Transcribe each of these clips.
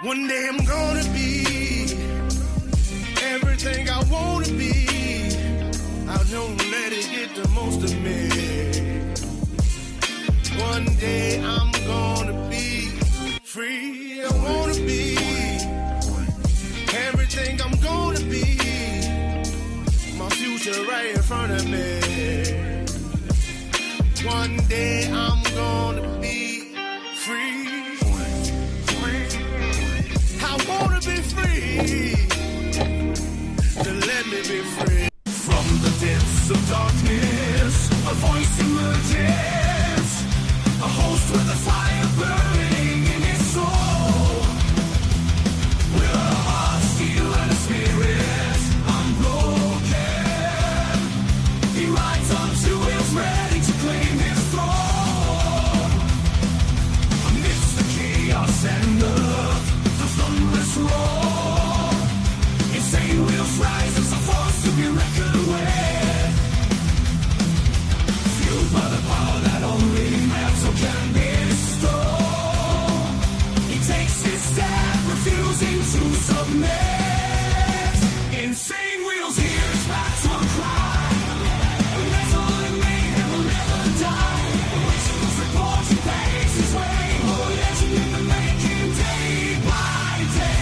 One day I'm gonna be everything I wanna be. I don't let it get the most of me. One day I'm gonna be free. I wanna be everything I'm gonna be. My future right in front of me. One day I'm gonna be free. I wanna be free, to let me be free. From the depths of darkness, a voice emerges, a host with a fire burning in his soul. With a heart, steel and a spirit unbroken, he rides onto wheels ready to claim his throne. Amidst the chaos and the thunderous roar, insane wheels rise as a force to be reckoned with. Fueled by the power that only metal can bestow, he takes his stand, refusing to submit. Insane wheels hear his battle cry. Metal and mayhem will never die. Originals report he pays his way. Oh, legend in the making, day by day.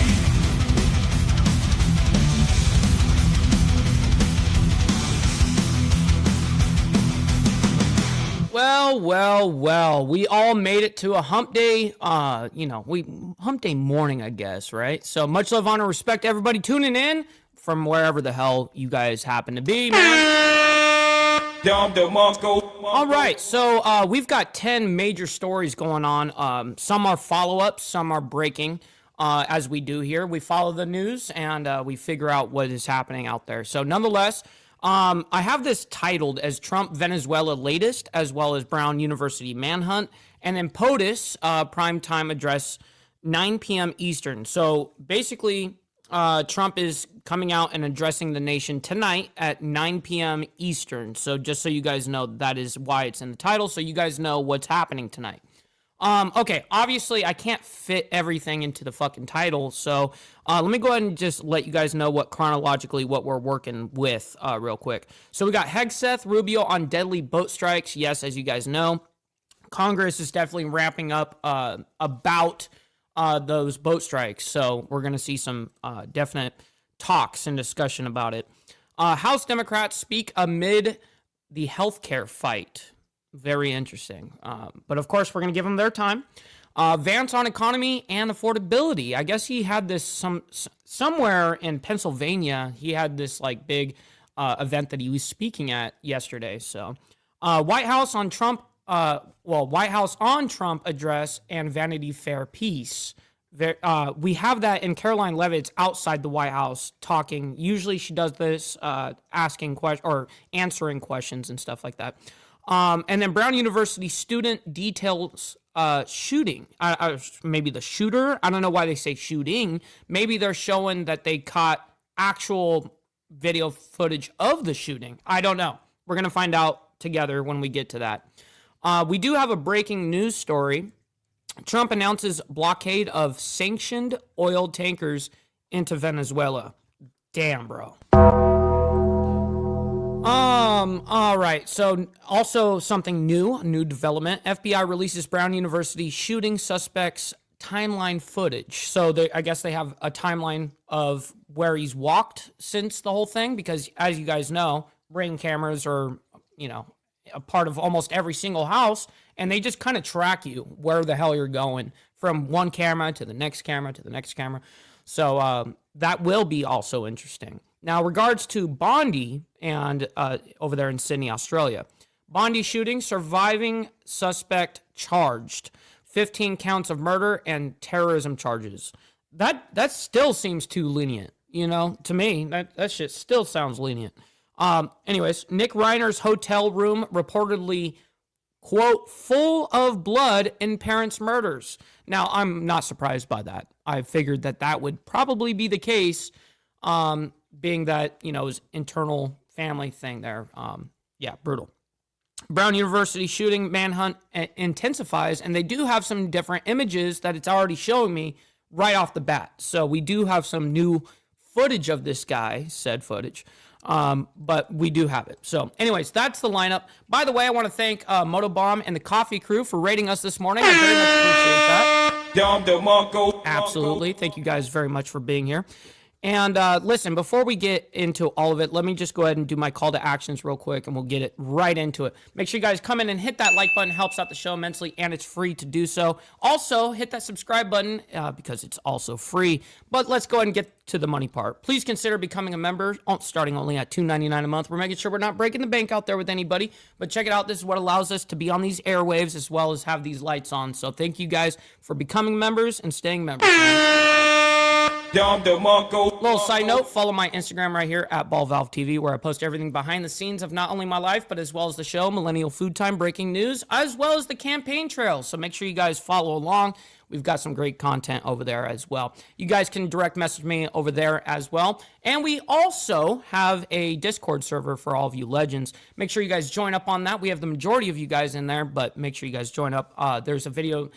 Well, we all made it to a hump day, hump day morning, I guess, right? So much love, honor, respect to everybody tuning in from wherever the hell you guys happen to be, man. All right, so we've got 10 major stories going on. Some are follow-ups, some are breaking. As we do here, we follow the news and we figure out what is happening out there. So nonetheless, I have this titled as Trump-Venezuela latest, as well as Brown University Manhunt, and then POTUS primetime address, 9 p.m. Eastern. So basically, Trump is coming out and addressing the nation tonight at 9 p.m. Eastern. So just so you guys know, that is why it's in the title, so you guys know what's happening tonight. Okay, obviously I can't fit everything into the fucking title, so let me go ahead and just let you guys know what chronologically what we're working with real quick. So we got Hegseth, Rubio on deadly boat strikes. Yes, as you guys know, Congress is definitely ramping up about those boat strikes, so we're going to see some definite talks and discussion about it. House Democrats speak amid the healthcare fight. Very interesting. But of course, we're going to give them their time. Vance on economy and affordability. I guess he had this somewhere in Pennsylvania. He had this like big event that he was speaking at yesterday. So White House on Trump. White House on Trump address and Vanity Fair piece. We have that in Caroline Leavitt's outside the White House talking. Usually she does this asking questions or answering questions and stuff like that. And then Brown University student details shooting. Maybe the shooter. I don't know why they say shooting. Maybe they're showing that they caught actual video footage of the shooting. I don't know. We're going to find out together when we get to that. We do have a breaking news story. Trump announces blockade of sanctioned oil tankers into Venezuela. Damn, bro. All right. So also something new development. FBI releases Brown University shooting suspects timeline footage. So I guess they have a timeline of where he's walked since the whole thing, because as you guys know, Ring cameras are, a part of almost every single house, and they just kind of track you where the hell you're going from one camera to the next camera to the next camera. So that will be also interesting. Now, regards to Bondi and over there in Sydney, Australia, Bondi shooting, surviving suspect charged, 15 counts of murder and terrorism charges. That still seems too lenient, to me. That shit still sounds lenient. Anyways, Nick Reiner's hotel room reportedly, quote, full of blood in parents' murders. Now, I'm not surprised by that. I figured that would probably be the case, being that, his internal family thing there. Yeah, brutal. Brown University shooting manhunt intensifies, and they do have some different images that it's already showing me right off the bat. So we do have some new footage of this guy, said footage. But we do have it. So anyways, that's the lineup. By the way, I want to thank Motobomb and the coffee crew for rating us this morning. I very much appreciate that. Absolutely. Thank you guys very much for being here. And listen, before we get into all of it, let me just go ahead and do my call to actions real quick, and we'll get it right into it. Make sure you guys come in and hit that like button. Helps out the show immensely, and it's free to do so. Also, hit that subscribe button because it's also free. But let's go ahead and get to the money part. Please consider becoming a member, starting only at $2.99 a month. We're making sure we're not breaking the bank out there with anybody. But check it out. This is what allows us to be on these airwaves as well as have these lights on. So thank you guys for becoming members and staying members. Little side note, follow my Instagram right here at BallValveTV, where I post everything behind the scenes of not only my life, but as well as the show, Millennial Food Time, breaking news, as well as the campaign trails. So make sure you guys follow along. We've got some great content over there as well. You guys can direct message me over there as well. And we also have a Discord server for all of you legends. Make sure you guys join up on that. We have the majority of you guys in there, but make sure you guys join up. There's a video,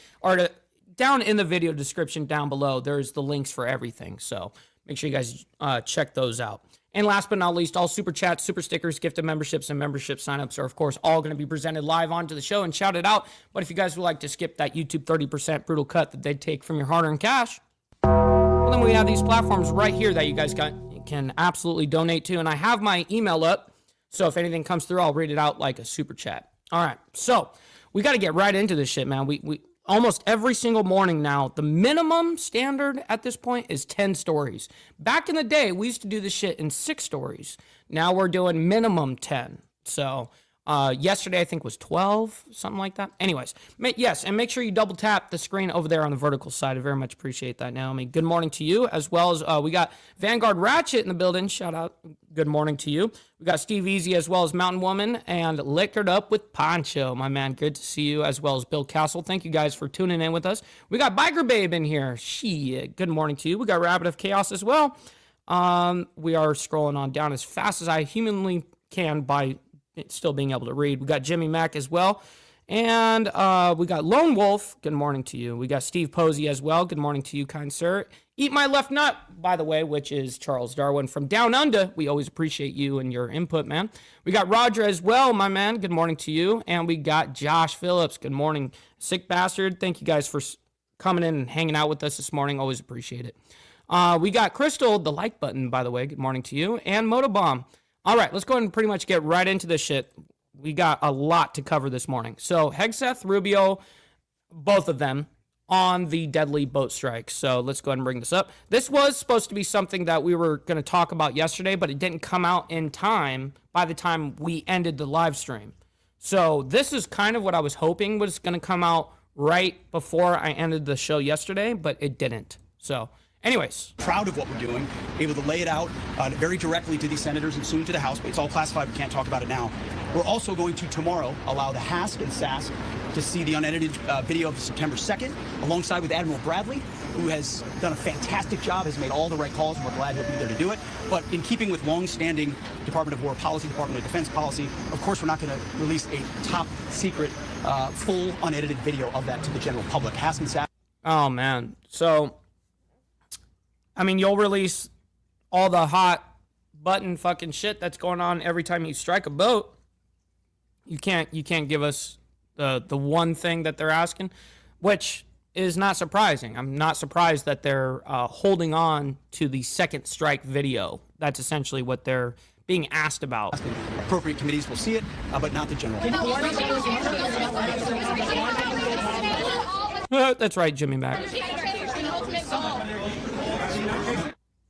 down in the video description down below, there's the links for everything. So make sure you guys check those out. And last but not least, all super chats, super stickers, gifted memberships, and membership signups are, of course, all going to be presented live onto the show and shouted out. But if you guys would like to skip that YouTube 30% brutal cut that they take from your hard-earned cash, well, then we have these platforms right here that you guys can absolutely donate to. And I have my email up, so if anything comes through, I'll read it out like a super chat. All right, so we got to get right into this shit, man. We almost every single morning now, the minimum standard at this point is 10 stories. Back in the day, we used to do this shit in 6 stories. Now we're doing minimum 10. So yesterday, I think, was 12, something like that. Anyways, yes, and make sure you double tap the screen over there on the vertical side. I very much appreciate that, Naomi. Good morning to you, as well as we got Vanguard Ratchet in the building. Shout out. Good morning to you. We got Steve Easy, as well as Mountain Woman, and Liquored Up with Poncho, my man. Good to see you, as well as Bill Castle. Thank you guys for tuning in with us. We got Biker Babe in here. Shit. Good morning to you. We got Rabbit of Chaos as well. We are scrolling on down as fast as I humanly can by still being able to read. We got Jimmy Mack as well. And we got Lone Wolf. Good morning to you. We got Steve Posey as well. Good morning to you, kind sir. Eat My Left Nut, by the way, which is Charles Darwin from Down Under. We always appreciate you and your input, man. We got Roger as well, my man. Good morning to you. And we got Josh Phillips. Good morning, Sick Bastard. Thank you guys for coming in and hanging out with us this morning. Always appreciate it. We got Crystal, the like button, by the way. Good morning to you. And Motobomb. All right, let's go ahead and pretty much get right into this shit. We got a lot to cover this morning. So Hegseth, Rubio, both of them on the deadly boat strike. So let's go ahead and bring this up. This was supposed to be something that we were going to talk about yesterday, but it didn't come out in time by the time we ended the live stream. So this is kind of what I was hoping was going to come out right before I ended the show yesterday, but it didn't. So anyways. Proud of what we're doing, able to lay it out very directly to these senators and soon to the House, but it's all classified. We can't talk about it now. We're also going to tomorrow allow the HASC and SAS to see the unedited video of September 2nd, alongside with Admiral Bradley, who has done a fantastic job, has made all the right calls, and we're glad he'll be there to do it. But in keeping with long-standing Department of War policy, Department of Defense policy, of course, we're not going to release a top-secret, full unedited video of that to the general public. HASC and SAS. Oh, man. So, I mean, you'll release all the hot button fucking shit that's going on every time you strike a boat. You can't give us the one thing that they're asking, which is not surprising. I'm not surprised that they're holding on to the second strike video. That's essentially what they're being asked about. Appropriate committees will see it, but not the general. That's right, Jimmy Mack.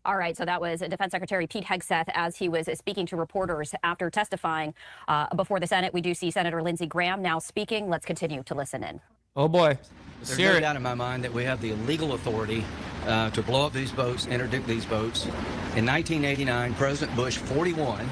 All right, so that was Defense Secretary Pete Hegseth as he was speaking to reporters after testifying before the Senate. We do see Senator Lindsey Graham now speaking. Let's continue to listen in. Oh, boy. There's no doubt in my mind that we have the legal authority to blow up these boats, interdict these boats. In 1989, President Bush, 41,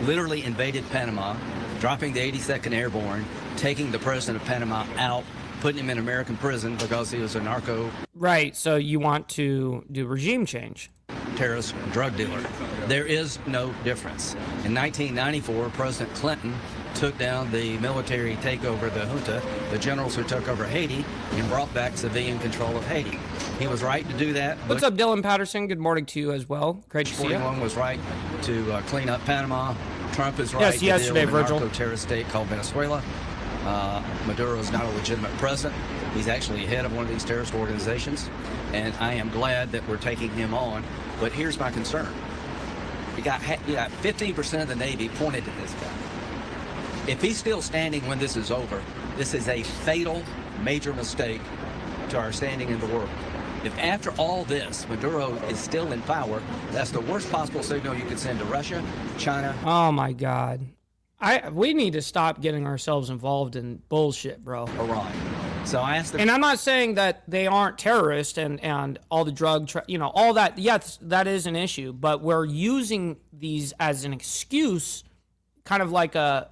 literally invaded Panama, dropping the 82nd Airborne, taking the president of Panama out, putting him in American prison because he was a narco. Right, so you want to do regime change. Terrorist drug dealer. There is no difference. In 1994, President Clinton took down the military takeover, the junta, the generals who took over Haiti, and brought back civilian control of Haiti. He was right to do that. What's up, Dylan Patterson? Good morning to you as well. Great to see you. 41 was right to clean up Panama. Trump is right to yesterday, deal with a Virgil. narco-terrorist state called Venezuela. Maduro is not a legitimate president. He's actually head of one of these terrorist organizations, and I am glad that we're taking him on. But here's my concern. You got 15% of the Navy pointed to this guy. If he's still standing when this is over, this is a fatal, major mistake to our standing in the world. If after all this, Maduro is still in power, that's the worst possible signal you could send to Russia, China. Oh my God. We need to stop getting ourselves involved in bullshit, bro. Iran. So I asked them. And I'm not saying that they aren't terrorists and all the drug, all that. Yes, that is an issue, but we're using these as an excuse, kind of like a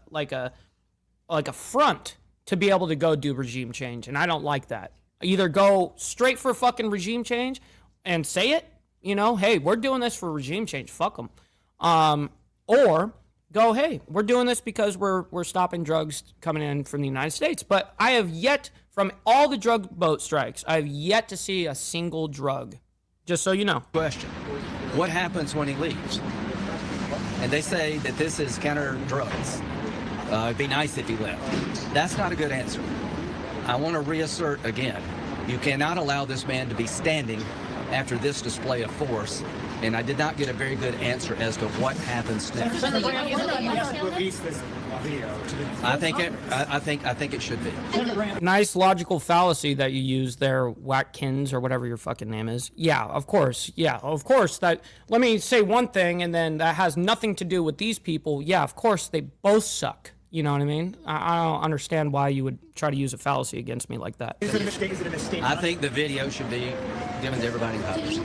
front to be able to go do regime change. And I don't like that. Either go straight for fucking regime change and say it, hey, we're doing this for regime change. Fuck them. Or go, hey, we're doing this because we're stopping drugs coming in from the United States. But I have yet, from all the drug boat strikes, I have yet to see a single drug. Just so you know. Question. What happens when he leaves? And they say that this is counter drugs. It'd be nice if he left. That's not a good answer. I want to reassert again, you cannot allow this man to be standing after this display of force. And I did not get a very good answer as to what happens next. I think it should be. Nice logical fallacy that you use there, Watkins, or whatever your fucking name is. Yeah, of course. Yeah, of course. That. Let me say one thing, and then that has nothing to do with these people. Yeah, of course, they both suck. You know what I mean? I don't understand why you would try to use a fallacy against me like that. Is it a mistake? Is it a mistake? I think the video should be given to everybody in Congress.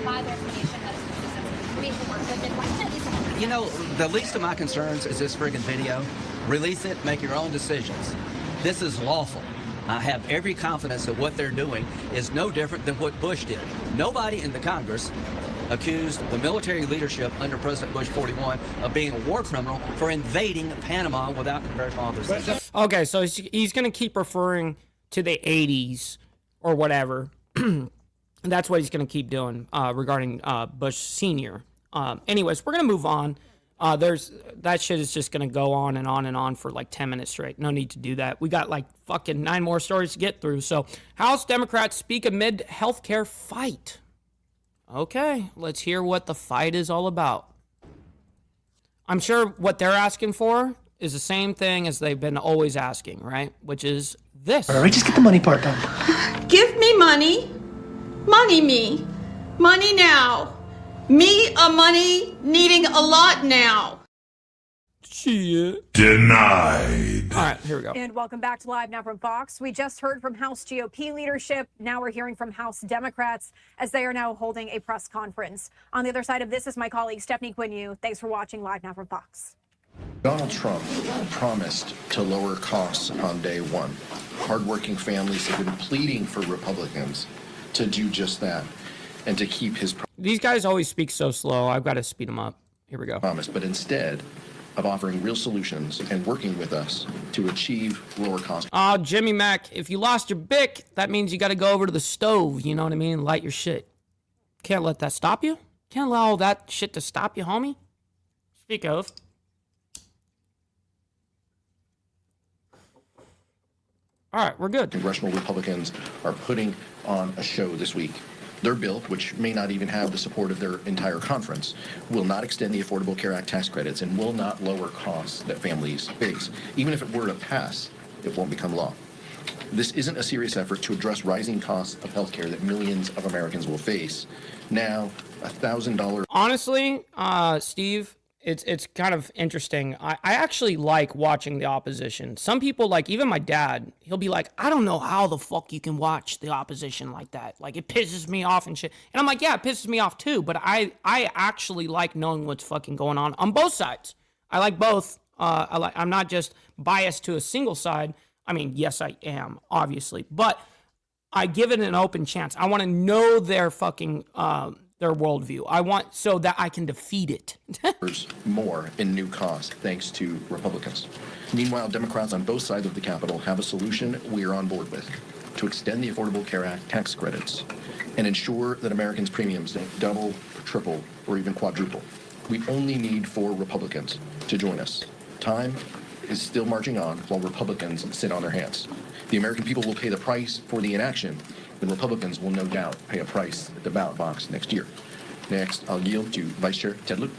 The least of my concerns is this friggin' video. Release it, make your own decisions. This is lawful. I have every confidence that what they're doing is no different than what Bush did. Nobody in the Congress accused the military leadership under President Bush 41 of being a war criminal for invading Panama without congressional authorization. Okay, so he's going to keep referring to the 80s or whatever. That's what he's going to keep doing regarding Bush Sr. Anyways, we're going to move on. That shit is just going to go on and on and on for like 10 minutes straight. No need to do that. We got like fucking 9 more stories to get through. So House Democrats speak amid healthcare fight. Okay, let's hear what the fight is all about. I'm sure what they're asking for is the same thing as they've been always asking, right? Which is this. All right, just get the money part done. Give me money. Money me. Money now. Me a money needing a lot now. Shit. Denied. All right, here we go. And welcome back to Live Now from Fox. We just heard from House GOP leadership. Now we're hearing from House Democrats as they are now holding a press conference. On the other side of this is my colleague Stephanie Quinue. Thanks for watching Live Now from Fox. Donald Trump promised to lower costs on day one. Hardworking families have been pleading for Republicans to do just that and to keep his These guys always speak so slow. I've got to speed them up. Here we go. promise, but instead of offering real solutions and working with us to achieve lower costs. Oh, Jimmy Mack, if you lost your Bic, that means you got to go over to the stove, you know what I mean? Light your shit. Can't let that stop you. Can't allow all that shit to stop you, homie. Speak of. All right, we're good. Congressional Republicans are putting on a show this week. Their bill, which may not even have the support of their entire conference, will not extend the Affordable Care Act tax credits and will not lower costs that families face. Even if it were to pass, it won't become law. This isn't a serious effort to address rising costs of health care that millions of Americans will face. Now, $1,000. Honestly, Steve, it's kind of interesting. I actually like watching the opposition. Some people, like even my dad, he'll be like, I don't know how the fuck you can watch the opposition like that. Like it pisses me off and shit. And I'm like, yeah, it pisses me off too. But I actually like knowing what's fucking going on both sides. I like both. I'm not just biased to a single side. I mean, yes, I am, obviously. But I give it an open chance. I want to know their fucking their worldview. I want so that I can defeat it. More in new costs thanks to Republicans. Meanwhile, Democrats on both sides of the Capitol have a solution we are on board with to extend the Affordable Care Act tax credits and ensure that Americans' premiums don't double, triple, or even quadruple. We only need 4 Republicans to join us. Time is still marching on while Republicans sit on their hands. The American people will pay the price for the inaction, and Republicans will no doubt pay a price at the ballot box next year. Next, I'll yield to Vice Chair Ted Lieu.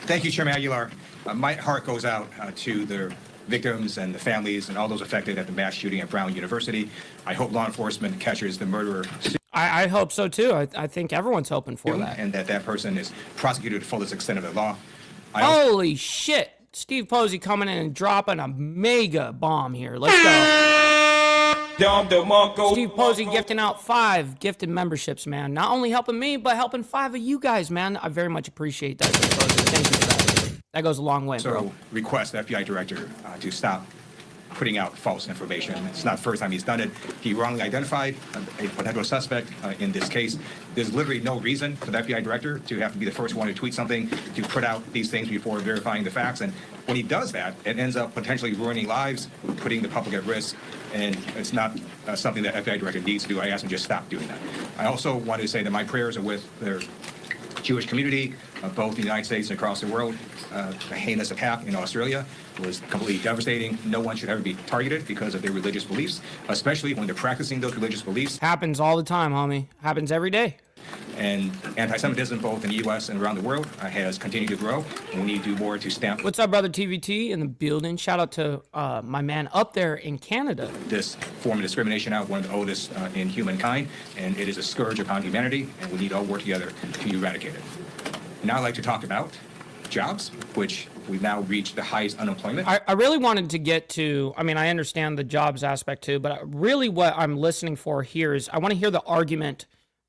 Thank you, Chairman Aguilar. My heart goes out to the victims and the families and all those affected at the mass shooting at Brown University. I hope law enforcement catches the murderer. I hope so too. I think everyone's hoping for that. And that person is prosecuted to the fullest extent of the law. Holy shit. Steve Posey coming in and dropping a mega bomb here. Let's go. Steve Posey gifting out 5 gifted memberships, man. Not only helping me, but helping 5 of you guys, man. I very much appreciate that, Steve Posey. Thank you for that. That goes a long way, bro. So request the FBI director to stop putting out false information. It's not the first time he's done it. He wrongly identified a potential suspect in this case. There's literally no reason for the FBI director to have to be the first one to tweet something, to put out these things before verifying the facts. And when he does that, it ends up potentially ruining lives, putting the public at risk. And it's not something that FBI director needs to do. I ask him to just stop doing that. I also wanted to say that my prayers are with their Jewish community, both in the United States and across the world. The heinous attack in Australia was completely devastating. No one should ever be targeted because of their religious beliefs, especially when they're practicing those religious beliefs. Happens all the time, homie. Happens every day. And anti-Semitism, both in the U.S. and around the world, has continued to grow. And we need to do more to stamp. What's up, brother TVT in the building? Shout out to my man up there in Canada. This form of discrimination out, one of the oldest in humankind, and it is a scourge upon humanity, and we need to all work together to eradicate it. Now I'd like to talk about jobs, which we've now reached the highest unemployment. I really wanted to get to, I mean, I understand the jobs aspect too, but really what I'm listening for here is I want to hear the argument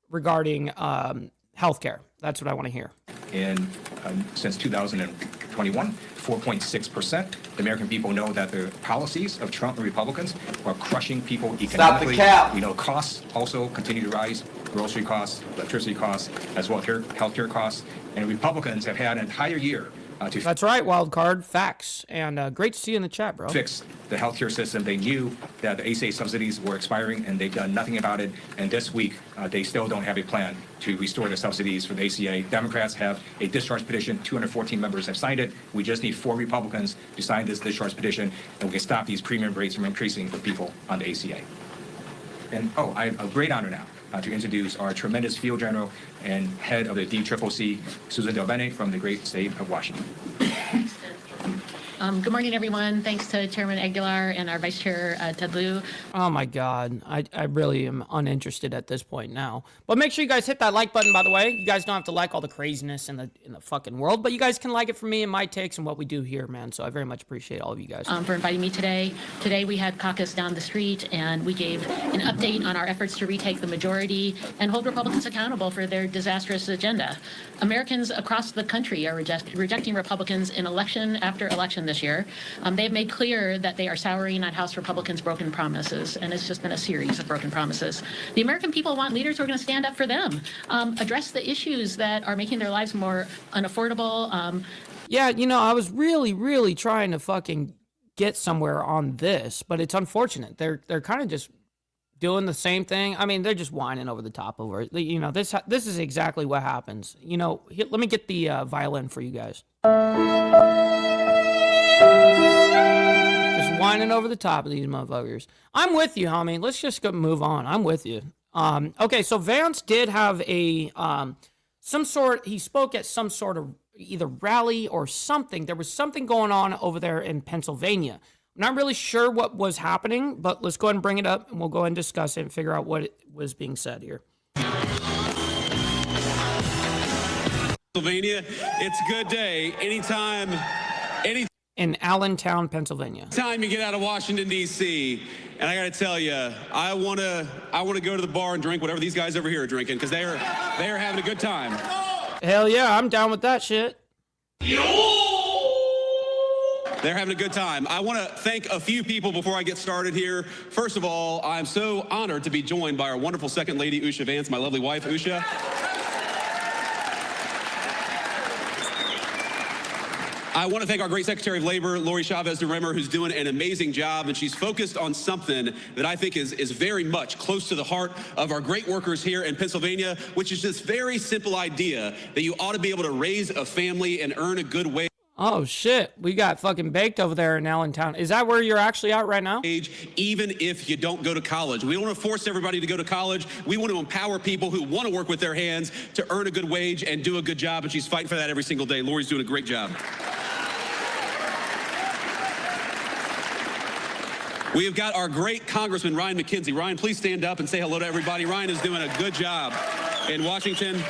regarding healthcare. That's what I want to hear. And since 2021, 4.6%. The American people know that the policies of Trump and Republicans are crushing people economically. Stop the cap. You know, costs also continue to rise. Grocery costs, electricity costs, as well as healthcare costs. And Republicans have had an entire year to That's right, wild card facts. And great to see you in the chat, bro. fix the healthcare system. They knew that the ACA subsidies were expiring, and they've done nothing about it. And this week, they still don't have a plan to restore the subsidies for the ACA. Democrats have a discharge petition. 214 members have signed it. We just need 4 Republicans to sign this discharge petition, and we can stop these premium rates from increasing for people on the ACA. And, I have a great honor now to introduce our tremendous field general and head of the DCCC, Susan Del Bene, from the great state of Washington. Good morning, everyone. Thanks to Chairman Aguilar and our Vice Chair, Ted Lieu. Oh, my God. I really am uninterested at this point now. But make sure you guys hit that like button, by the way. You guys don't have to like all the craziness in the fucking world, but you guys can like it for me and my takes and what we do here, man. So I very much appreciate all of you guys. For inviting me today. Today we had caucus down the street, and we gave an update on our efforts to retake the majority and hold Republicans accountable for their disastrous agenda. Americans across the country are rejecting Republicans in election after election this year. They've made clear that they are souring on House Republicans' broken promises, and it's just been a series of broken promises. The American people want leaders who are going to stand up for them, address the issues that are making their lives more unaffordable. Yeah, I was really, really trying to fucking get somewhere on this, but it's unfortunate. They're kind of just doing the same thing. I mean, they're just whining over the top over it. This is exactly what happens. Here, let me get the violin for you guys. Just whining over the top of these motherfuckers. I'm with you, homie. Let's just go move on. I'm with you. Okay, so Vance did have he spoke at some sort of either rally or something. There was something going on over there in Pennsylvania. I'm not really sure what was happening, but let's go ahead and bring it up, and we'll go ahead and discuss it and figure out what it was being said here. Pennsylvania, it's a good day. Anytime in Allentown, Pennsylvania. Time you get out of Washington, D.C., and I got to tell you, I want to go to the bar and drink whatever these guys over here are drinking, because they are having a good time. Hell yeah, I'm down with that shit. They're having a good time. I want to thank a few people before I get started here. First of all, I'm so honored to be joined by our wonderful second lady, Usha Vance, my lovely wife, Usha. I want to thank our great Secretary of Labor, Lori Chavez de Remmer, who's doing an amazing job, and she's focused on something that I think is very much close to the heart of our great workers here in Pennsylvania, which is this very simple idea that you ought to be able to raise a family and earn a good wage. Oh, shit. We got fucking baked over there in Allentown. Is that where you're actually at right now? Even if you don't go to college. We don't want to force everybody to go to college. We want to empower people who want to work with their hands to earn a good wage and do a good job, and she's fighting for that every single day. Lori's doing a great job. We have got our great Congressman, Ryan McKenzie. Ryan, please stand up and say hello to everybody. Ryan is doing a good job in Washington.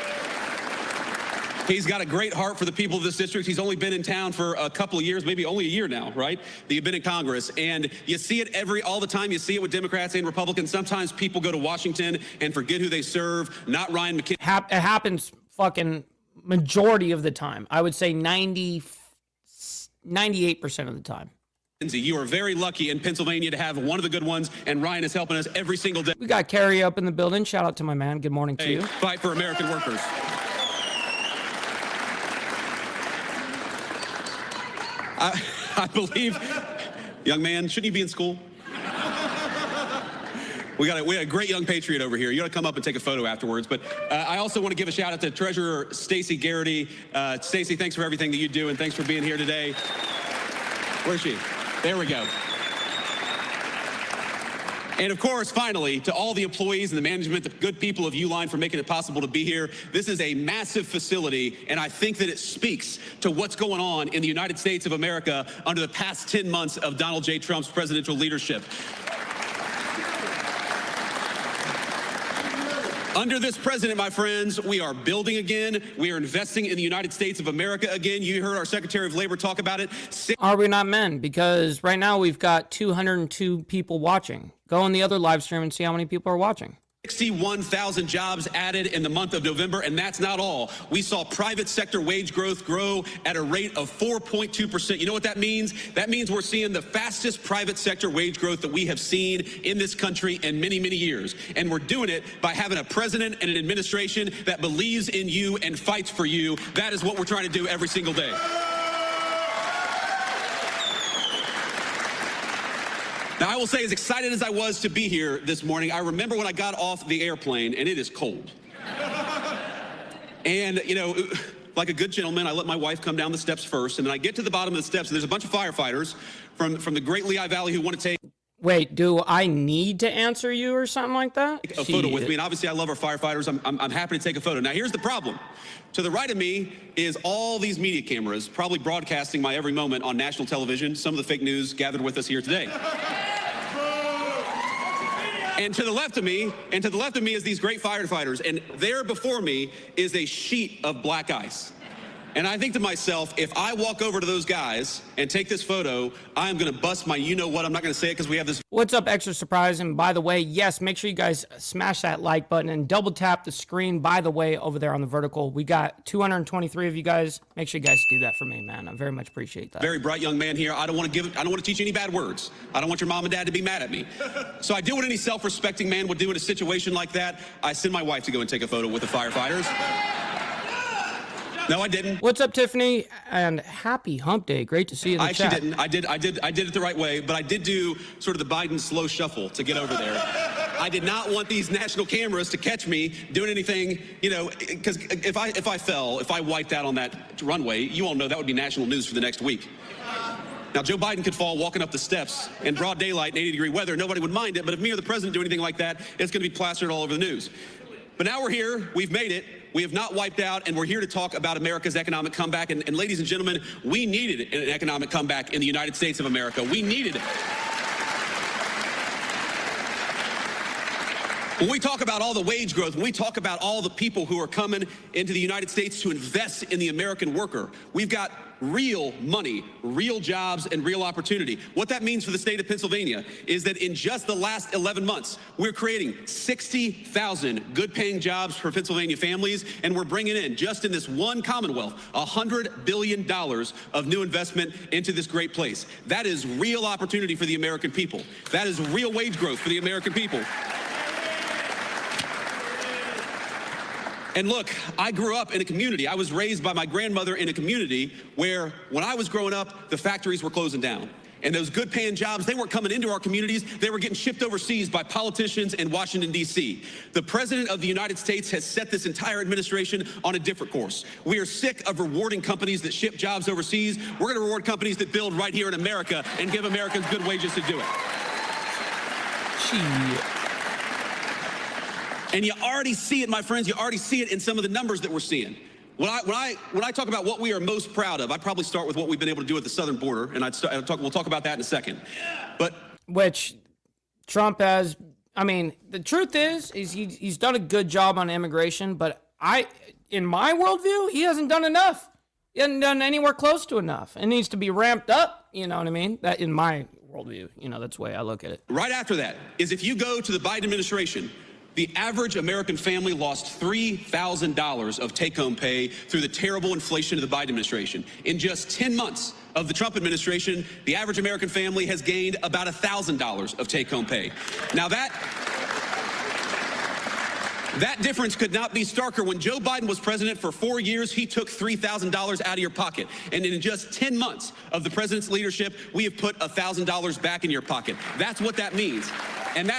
He's got a great heart for the people of this district. He's only been in town for a couple of years, maybe only a year now, right? That you've been in Congress. And you see it all the time. You see it with Democrats and Republicans. Sometimes people go to Washington and forget who they serve. Not Ryan McKenzie. It happens fucking majority of the time. I would say 98% of the time. You are very lucky in Pennsylvania to have one of the good ones, and Ryan is helping us every single day. We got Carrie up in the building. Shout out to my man. Good morning to you. Fight for American workers. I believe, young man, shouldn't you be in school? We got a great young patriot over here. You ought to come up and take a photo afterwards. But I also want to give a shout out to Treasurer Stacey Garrity. Stacey, thanks for everything that you do, and thanks for being here today. Where's she? There we go. And of course, finally, to all the employees and the management, the good people of Uline for making it possible to be here. This is a massive facility, and I think that it speaks to what's going on in the United States of America under the past 10 months of Donald J. Trump's presidential leadership. Under this president, my friends, we are building again. We are investing in the United States of America again. You heard our Secretary of Labor talk about it. Are we not men? Because right now we've got 202 people watching. Go on the other live stream and see how many people are watching. 61,000 jobs added in the month of November, and that's not all. We saw private sector wage growth grow at a rate of 4.2%. You know what that means? That means we're seeing the fastest private sector wage growth that we have seen in this country in many, many years. And we're doing it by having a president and an administration that believes in you and fights for you. That is what we're trying to do every single day. Now, I will say, as excited as I was to be here this morning, I remember when I got off the airplane, and it is cold. And, you know, like a good gentleman, I let my wife come down the steps first, and then I get to the bottom of the steps, and there's a bunch of firefighters from the Great Lehigh Valley who want to take Wait, do I need to answer you or something like that? A photo with me, and obviously I love our firefighters. I'm happy to take a photo. Now, here's the problem. To the right of me is all these media cameras, probably broadcasting my every moment on national television, some of the fake news gathered with us here today. And to the left of me is these great firefighters, and there before me is a sheet of black ice. And I think to myself, if I walk over to those guys and take this photo, I'm going to bust my you-know-what. I'm not going to say it because we have this. What's up, Extra Surprise? And by the way, yes, make sure you guys smash that like button and double tap the screen, by the way, over there on the vertical. We got 223 of you guys. Make sure you guys do that for me, man. I very much appreciate that. Very bright young man here. I don't want to teach any bad words. I don't want your mom and dad to be mad at me. So I do what any self-respecting man would do in a situation like that. I send my wife to go and take a photo with the firefighters. No, I didn't. What's up, Tiffany? And happy hump day. Great to see you in the chat. I actually didn't. I did it the right way, but I did do sort of the Biden slow shuffle to get over there. I did not want these national cameras to catch me doing anything, you know, because if I wiped out on that runway, you all know that would be national news for the next week. Now, Joe Biden could fall walking up the steps in broad daylight in 80-degree weather. Nobody would mind it, but if me or the president do anything like that, it's going to be plastered all over the news. But now we're here. We've made it. We have not wiped out, and we're here to talk about America's economic comeback. And ladies and gentlemen, we needed an economic comeback in the United States of America. We needed it. When we talk about all the wage growth, when we talk about all the people who are coming into the United States to invest in the American worker, we've got real money, real jobs, and real opportunity. What that means for the state of Pennsylvania is that in just the last 11 months, we're creating 60,000 good-paying jobs for Pennsylvania families, and we're bringing in, just in this one Commonwealth, $100 billion of new investment into this great place. That is real opportunity for the American people. That is real wage growth for the American people. And look, I grew up in a community. I was raised by my grandmother in a community where, when I was growing up, the factories were closing down. And those good paying jobs, they weren't coming into our communities. They were getting shipped overseas by politicians in Washington, D.C. The President of the United States has set this entire administration on a different course. We are sick of rewarding companies that ship jobs overseas. We're going to reward companies that build right here in America and give Americans good wages to do it. And you already see it, my friends. You already see it in some of the numbers that we're seeing. When I talk about what we are most proud of, I'd probably start with what we've been able to do at the southern border, and we'll talk about that in a second. But which Trump has, I mean, the truth is he's done a good job on immigration, but in my worldview, he hasn't done enough. He hasn't done anywhere close to enough. It needs to be ramped up, you know what I mean? That in my worldview, you know, that's the way I look at it. Right after that is, if you go to the Biden administration, the average American family lost $3,000 of take-home pay through the terrible inflation of the Biden administration. In just 10 months of the Trump administration, the average American family has gained about $1,000 of take-home pay. Now that difference could not be starker. When Joe Biden was president for 4 years, he took $3,000 out of your pocket. And in just 10 months of the president's leadership, we have put $1,000 back in your pocket. That's what that means. And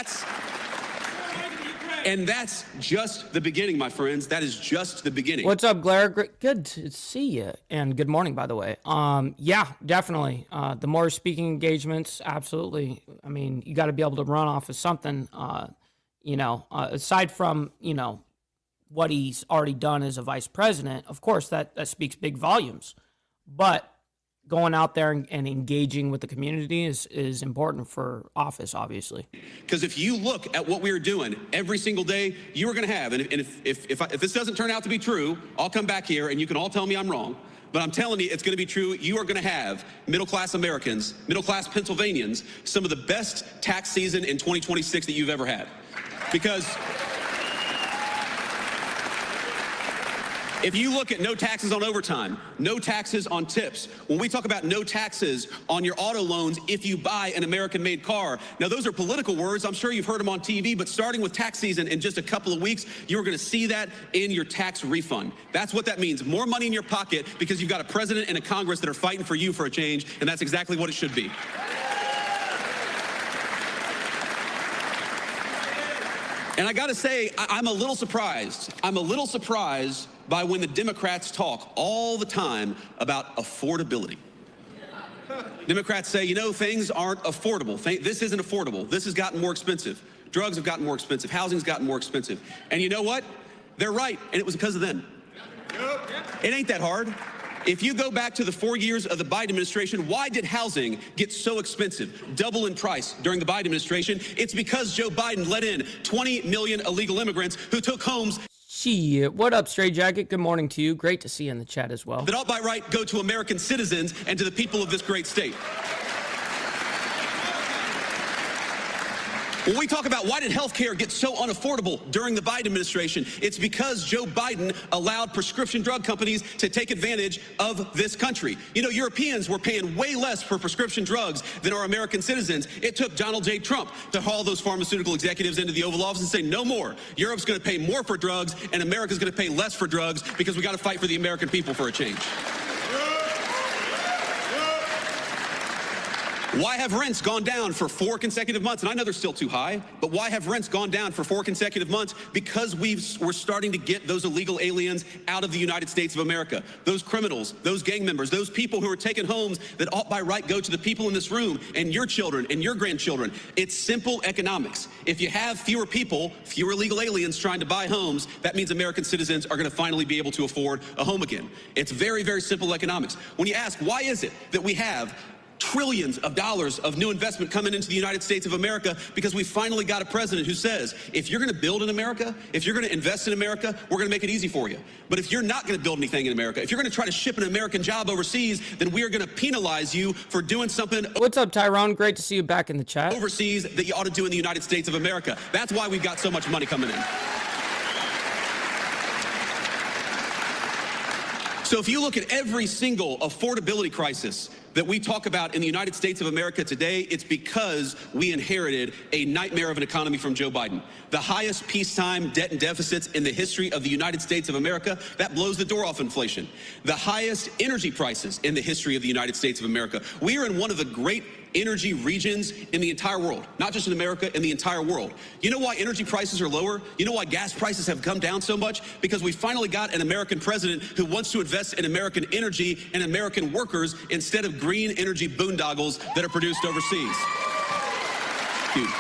that's just the beginning, my friends. That is just the beginning. What's up, Blair? Good to see you. And good morning, by the way. Yeah, definitely. The more speaking engagements, absolutely. I mean, you got to be able to run off of something, aside from, what he's already done as a vice president. Of course, that speaks big volumes. But going out there and engaging with the community is important for office, obviously. Because if you look at what we are doing every single day, you are going to have, and if this doesn't turn out to be true, I'll come back here and you can all tell me I'm wrong. But I'm telling you, it's going to be true. You are going to have middle-class Americans, middle-class Pennsylvanians, some of the best tax season in 2026 that you've ever had. Because if you look at no taxes on overtime, no taxes on tips, when we talk about no taxes on your auto loans if you buy an American-made car, now those are political words. I'm sure you've heard them on TV, but starting with tax season in just a couple of weeks, you're going to see that in your tax refund. That's what that means. More money in your pocket because you've got a president and a Congress that are fighting for you for a change, and that's exactly what it should be. And I got to say, I'm a little surprised. I'm a little surprised by when the Democrats talk all the time about affordability. Democrats say, things aren't affordable. This isn't affordable. This has gotten more expensive. Drugs have gotten more expensive. Housing's gotten more expensive. And you know what? They're right, and it was because of them. It ain't that hard. If you go back to the 4 years of the Biden administration, why did housing get so expensive, double in price during the Biden administration? It's because Joe Biden let in 20 million illegal immigrants who took homes. Shit. What up, Stray Jacket? Good morning to you. Great to see you in the chat as well. That ought by right go to American citizens and to the people of this great state. When we talk about why did health care get so unaffordable during the Biden administration, it's because Joe Biden allowed prescription drug companies to take advantage of this country. Europeans were paying way less for prescription drugs than our American citizens. It took Donald J. Trump to haul those pharmaceutical executives into the Oval Office and say, no more. Europe's going to pay more for drugs, and America's going to pay less for drugs because we got to fight for the American people for a change. Why have rents gone down for 4 consecutive months? And I know they're still too high, but why have rents gone down for 4 consecutive months? Because we're starting to get those illegal aliens out of the United States of America. Those criminals, those gang members, those people who are taking homes that ought by right go to the people in this room and your children and your grandchildren. It's simple economics. If you have fewer people, fewer illegal aliens trying to buy homes, that means American citizens are going to finally be able to afford a home again. It's very, very simple economics. When you ask, why is it that we have trillions of dollars of new investment coming into the United States of America? Because we finally got a president who says, if you're going to build in America, if you're going to invest in America, we're going to make it easy for you. But if you're not going to build anything in America, if you're going to try to ship an American job overseas, then we are going to penalize you for doing something. What's up, Tyrone? Great to see you back in the chat. Overseas that you ought to do in the United States of America. That's why we've got so much money coming in. So if you look at every single affordability crisis that we talk about in the United States of America today, it's because we inherited a nightmare of an economy from Joe Biden. The highest peacetime debt and deficits in the history of the United States of America. That blows the door off inflation. The highest energy prices in the history of the United States of America. We are in one of the great energy regions in the entire world, not just in America, in the entire world. You know why energy prices are lower? You know why gas prices have come down so much? Because we finally got an American president who wants to invest in American energy and American workers instead of green energy boondoggles that are produced overseas. Huge.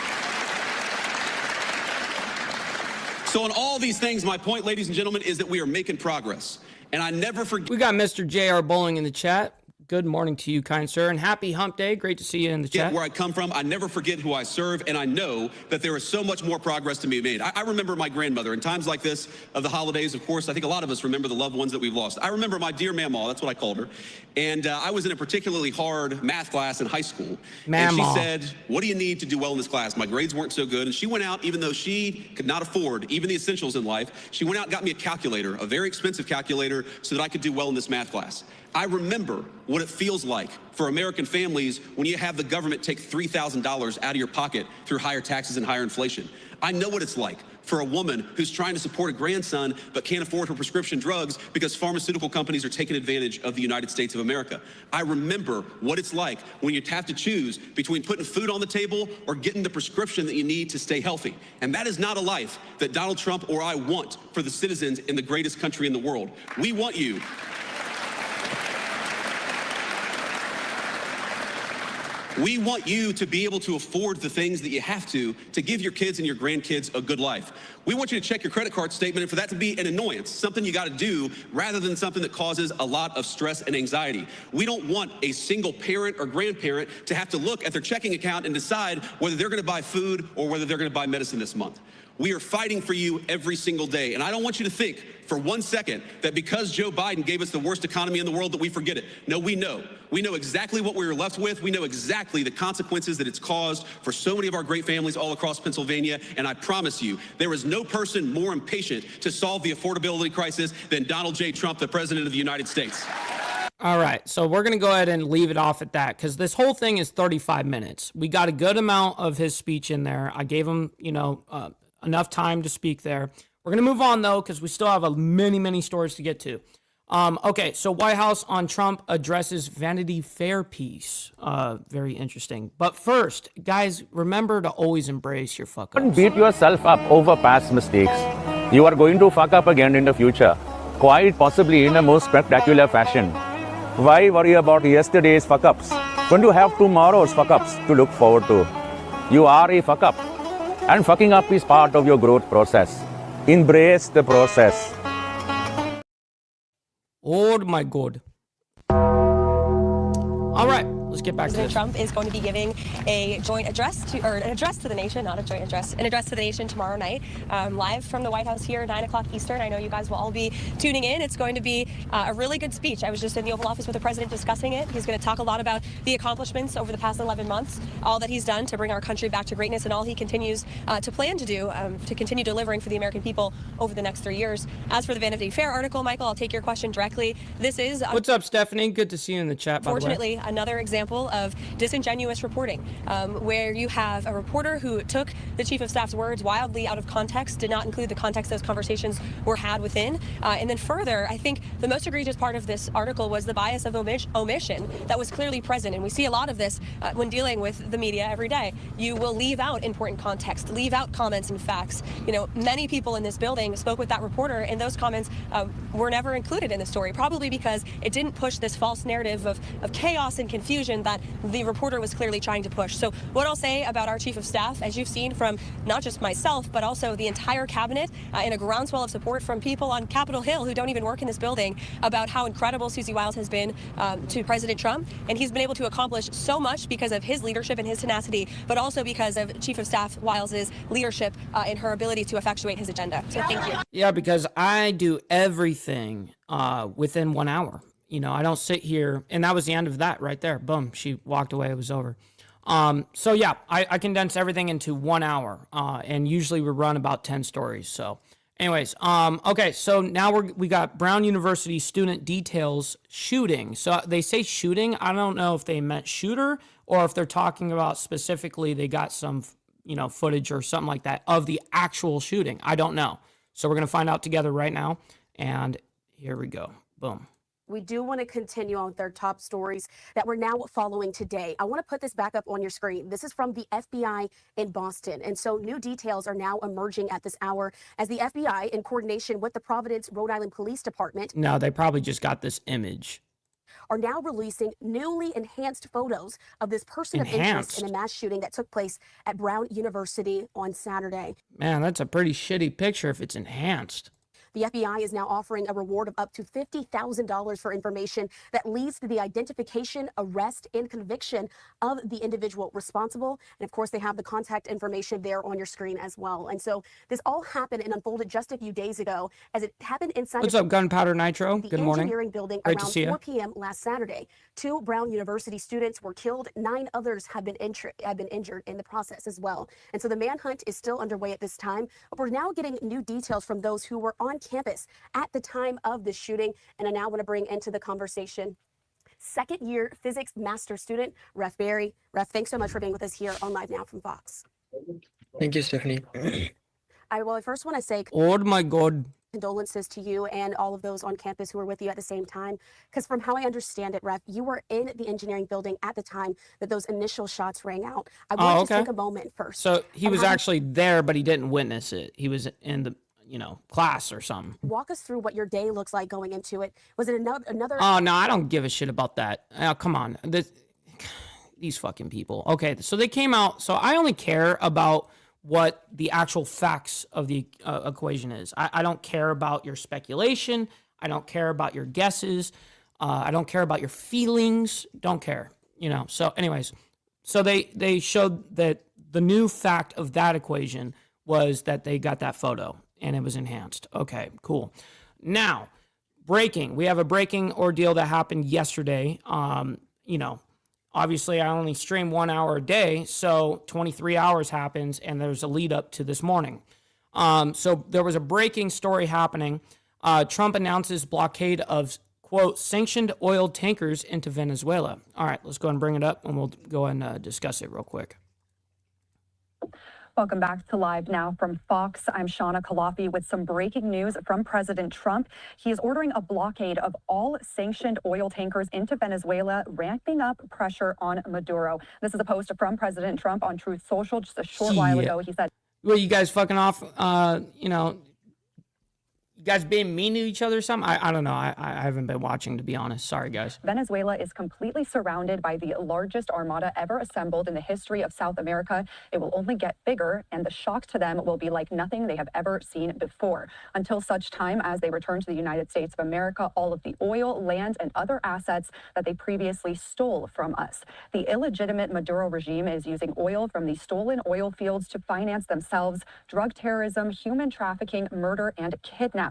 So on all these things, my point, ladies and gentlemen, is that we are making progress. And I never forget. We got Mr. J.R. Bowling in the chat. Good morning to you, kind sir, and happy hump day. Great to see you in the chat. Where I come from, I never forget who I serve, and I know that there is so much more progress to be made. I remember my grandmother in times like this of the holidays. Of course, I think a lot of us remember the loved ones that we've lost. I remember my dear Mamaw, that's what I called her, and I was in a particularly hard math class in high school. Mamaw. And she said, "What do you need to do well in this class?" My grades weren't so good, and she went out, even though she could not afford even the essentials in life, she went out and got me a calculator, a very expensive calculator, so that I could do well in this math class. I remember what it feels like for American families when you have the government take $3,000 out of your pocket through higher taxes and higher inflation. I know what it's like for a woman who's trying to support a grandson but can't afford her prescription drugs because pharmaceutical companies are taking advantage of the United States of America. I remember what it's like when you have to choose between putting food on the table or getting the prescription that you need to stay healthy. And that is not a life that Donald Trump or I want for the citizens in the greatest country in the world. We want you. We want you to be able to afford the things that you have to give your kids and your grandkids a good life. We want you to check your credit card statement and for that to be an annoyance, something you got to do rather than something that causes a lot of stress and anxiety. We don't want a single parent or grandparent to have to look at their checking account and decide whether they're going to buy food or whether they're going to buy medicine this month. We are fighting for you every single day. And I don't want you to think for 1 second that because Joe Biden gave us the worst economy in the world that we forget it. No, we know. We know exactly what we were left with. We know exactly the consequences that it's caused for so many of our great families all across Pennsylvania. And I promise you, there is no person more impatient to solve the affordability crisis than Donald J. Trump, the President of the United States. All right, so we're going to go ahead and leave it off at that because this whole thing is 35 minutes. We got a good amount of his speech in there. I gave him, enough time to speak there. We're going to move on, though, because we still have many stories to get to. Okay, so White House on Trump addresses Vanity Fair piece. Very interesting. But first, guys, remember to always embrace your fuck ups. Don't beat yourself up over past mistakes. You are going to fuck up again in the future, quite possibly in a most spectacular fashion. Why worry about yesterday's fuck ups when you have tomorrow's fuck ups to look forward to? You are a fuck up. And fucking up is part of your growth process. Embrace the process. Oh my God. All right, let's get back to this. President Trump is going to be giving a joint address an address to the nation, not a joint address, an address to the nation tomorrow night, live from the White House here, 9 o'clock Eastern. I know you guys will all be tuning in. It's going to be a really good speech. I was just in the Oval Office with the president discussing it. He's going to talk a lot about the accomplishments over the past 11 months, all that he's done to bring our country back to greatness, and all he continues to plan to do to continue delivering for the American people over the next 3 years. As for the Vanity Fair article, Michael, I'll take your question directly. This is... What's up, Stephanie? Good to see you in the chat, by the way. Fortunately, another example of disingenuous reporting, where you have a reporter who took the chief of staff's words wildly out of context, did not include the context those conversations were had within. And then further, I think the most egregious part of this article was the bias of omission that was clearly present. And we see a lot of this when dealing with the media every day. You will leave out important context, leave out comments and facts. Many people in this building spoke with that reporter, and those comments were never included in the story, probably because it didn't push this false narrative of chaos and confusion that the reporter was clearly trying to push. So what I'll say about our chief of staff, as you've seen from not just myself, but also the entire cabinet, and a groundswell of support from people on Capitol Hill who don't even work in this building, about how incredible Susie Wiles has been to President Trump. And he's been able to accomplish so much because of his leadership and his tenacity, but also because of Chief of Staff Wiles's leadership and her ability to effectuate his agenda. So thank you. Yeah, because I do everything within 1 hour. I don't sit here, and that was the end of that right there. Boom, she walked away, it was over. So yeah, I condense everything into 1 hour, and usually we run about 10 stories. So, Anyways, okay, so now we got Brown University student details shooting. So they say shooting. I don't know if they meant shooter or if they're talking about specifically they got some, footage or something like that of the actual shooting. I don't know. So we're going to find out together right now. And here we go. Boom. We do want to continue on with their top stories that we're now following today. I want to put this back up on your screen. This is from the FBI in Boston. And so new details are now emerging at this hour as the FBI, in coordination with the Providence, Rhode Island Police Department. No, they probably just got this image. Are now releasing newly enhanced photos of this person of interest in a mass shooting that took place at Brown University on Saturday. Man, that's a pretty shitty picture if it's enhanced. The FBI is now offering a reward of up to $50,000 for information that leads to the identification, arrest, and conviction of the individual responsible. And of course, they have the contact information there on your screen as well. And so this all happened and unfolded just a few days ago as it happened inside What's up, Gunpowder Nitro? Good morning. Engineering building Great around 4 p.m. last Saturday. 2 Brown University students were killed. 9 others have been injured in the process as well. And so the manhunt is still underway at this time. But we're now getting new details from those who were on campus at the time of the shooting. And I now want to bring into the conversation second-year physics master student, Ref Berry. Ref, thanks so much for being with us here on Live Now from Fox. Thank you, Stephanie. I first want to say, oh my God, condolences to you and all of those on campus who were with you at the same time. Because from how I understand it, Ref, you were in the engineering building at the time that those initial shots rang out. I want to take a moment first. So he was actually there, but he didn't witness it. He was in the class or something. Walk us through what your day looks like going into it. Was it another? Oh, no, I don't give a shit about that. Oh, come on. These fucking people. Okay, so they came out. So I only care about what the actual facts of the equation is. I don't care about your speculation. I don't care about your guesses. I don't care about your feelings. Don't care. So anyways, so they showed that the new fact of that equation was that they got that photo and it was enhanced. Okay, cool. Now, breaking. We have a breaking ordeal that happened yesterday. Obviously, I only stream 1 hour a day, so 23 hours happens, and there's a lead up to this morning. So there was a breaking story happening. Trump announces blockade of, quote, sanctioned oil tankers into Venezuela. All right, let's go and bring it up, and we'll go and discuss it real quick. Welcome back to Live Now from Fox. I'm Shauna Kalafi with some breaking news from President Trump. He is ordering a blockade of all sanctioned oil tankers into Venezuela, ramping up pressure on Maduro. This is a post from President Trump on Truth Social just a short while ago. He said, well, you guys fucking off, you guys being mean to each other or something? I don't know. I haven't been watching, to be honest. Sorry, guys. Venezuela is completely surrounded by the largest armada ever assembled in the history of South America. It will only get bigger, and the shock to them will be like nothing they have ever seen before. Until such time as they return to the United States of America, all of the oil, land, and other assets that they previously stole from us. The illegitimate Maduro regime is using oil from the stolen oil fields to finance themselves, drug terrorism, human trafficking, murder, and kidnapping.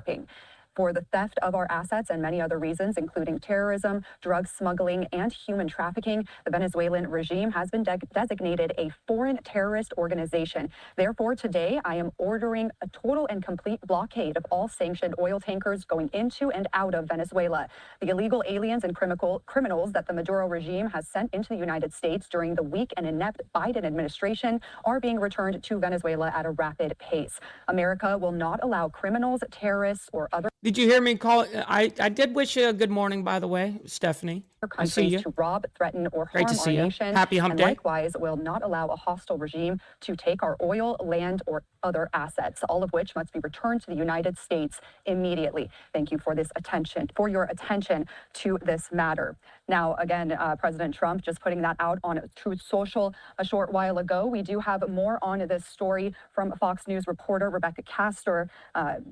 For the theft of our assets and many other reasons, including terrorism, drug smuggling, and human trafficking, the Venezuelan regime has been designated a foreign terrorist organization. Therefore, today, I am ordering a total and complete blockade of all sanctioned oil tankers going into and out of Venezuela. The illegal aliens and criminals that the Maduro regime has sent into the United States during the weak and inept Biden administration are being returned to Venezuela at a rapid pace. America will not allow criminals, terrorists, or other... Did you hear me call? I did wish you a good morning, by the way, Stephanie. I see you. To rob, threaten, or Great harm to see our you. nation. Happy hump and day. Likewise, will not allow a hostile regime to take our oil, land, or other assets, all of which must be returned to the United States immediately. Thank you for this attention, for your attention to this matter. Now, again, President Trump just putting that out on Truth Social a short while ago. We do have more on this story from Fox News reporter Rebecca Castor.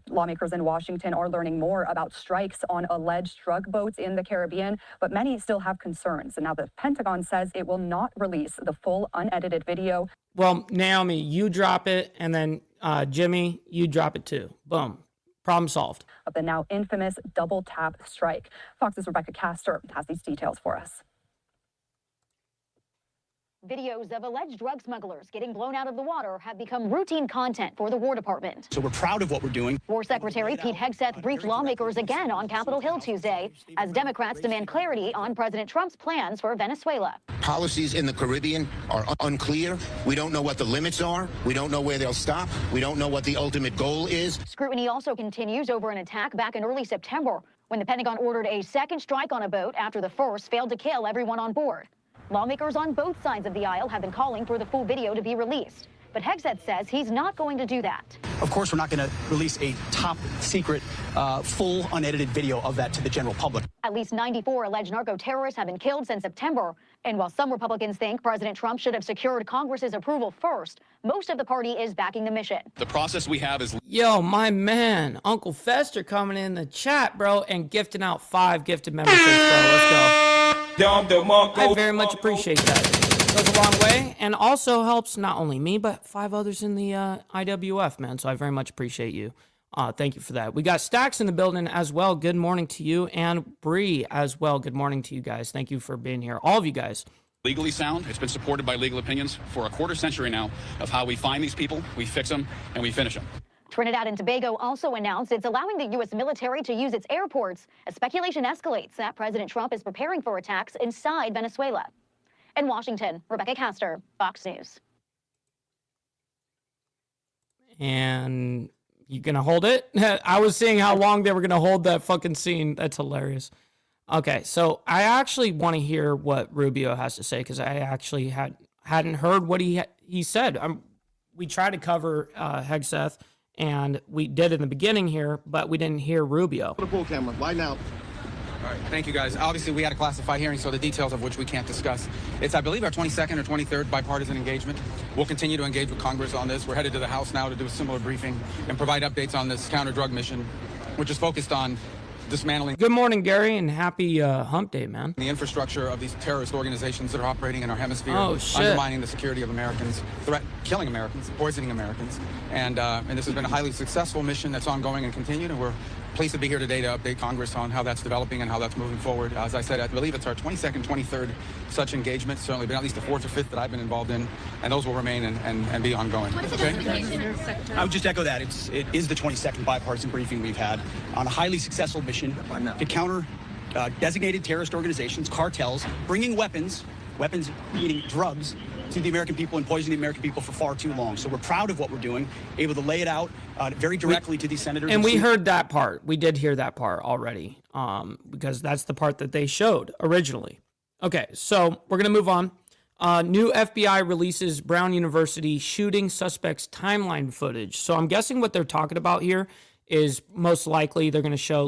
Lawmakers in Washington are learning more about strikes on alleged drug boats in the Caribbean, but many still have concerns. And now the Pentagon says it will not release the full unedited video. Well, Naomi, you drop it, and then Jimmy, you drop it too. Boom. Problem solved. Of the now infamous double tap strike. Fox's Rebecca Castor has these details for us. Videos of alleged drug smugglers getting blown out of the water have become routine content for the War Department. So we're proud of what we're doing. War Secretary Pete Hegseth briefed lawmakers again on Capitol Hill Tuesday as Democrats demand clarity on President Trump's plans for Venezuela. Policies in the Caribbean are unclear. We don't know what the limits are. We don't know where they'll stop. We don't know what the ultimate goal is. Scrutiny also continues over an attack back in early September when the Pentagon ordered a second strike on a boat after the first failed to kill everyone on board. Lawmakers on both sides of the aisle have been calling for the full video to be released. But Hegseth says he's not going to do that. Of course, we're not going to release a top secret, full unedited video of that to the general public. At least 94 alleged narco-terrorists have been killed since September. And while some Republicans think President Trump should have secured Congress's approval first, most of the party is backing the mission. The process we have is... Yo, my man, Uncle Fester coming in the chat, bro, and gifting out 5 gifted memberships, bro. Let's go. I very much appreciate that. Goes a long way and also helps not only me, but 5 others in the IWF, man. So I very much appreciate you. Thank you for that. We got Stacks in the building as well. Good morning to you. And Bree as well. Good morning to you guys. Thank you for being here. All of you guys. Legally sound. It's been supported by legal opinions for a quarter century now of how we find these people, we fix them, and we finish them. Trinidad and Tobago also announced it's allowing the U.S. military to use its airports as speculation escalates that President Trump is preparing for attacks inside Venezuela. In Washington, Rebecca Castor, Fox News. And you gonna hold it? I was seeing how long they were gonna hold that fucking scene. That's hilarious. Okay, so I actually want to hear what Rubio has to say because I actually hadn't heard what he said. We tried to cover Hegseth, and we did in the beginning here, but we didn't hear Rubio. The pool camera. Why now? All right, thank you, guys. Obviously, we had a classified hearing, so the details of which we can't discuss. It's, I believe, our 22nd or 23rd bipartisan engagement. We'll continue to engage with Congress on this. We're headed to the House now to do a similar briefing and provide updates on this counter-drug mission, which is focused on dismantling. Good morning, Gary, and happy hump day, man. The infrastructure of these terrorist organizations that are operating in our hemisphere, shit. undermining the security of Americans, killing Americans, poisoning Americans. And this has been a highly successful mission that's ongoing and continued, and we're pleased to be here today to update Congress on how that's developing and how that's moving forward. As I said, I believe it's our 22nd, 23rd such engagement, certainly been at least the 4th or 5th that I've been involved in, and those will remain and be ongoing. I would just echo that. It is the 22nd bipartisan briefing we've had on a highly successful mission to counter designated terrorist organizations, cartels, bringing weapons meaning drugs, to the American people and poisoning the American people for far too long. So we're proud of what we're doing, able to lay it out very directly to these senators. And we heard that part. We did hear that part already because that's the part that they showed originally. Okay, so we're going to move on. New FBI releases Brown University shooting suspects timeline footage. So I'm guessing what they're talking about here is most likely they're going to show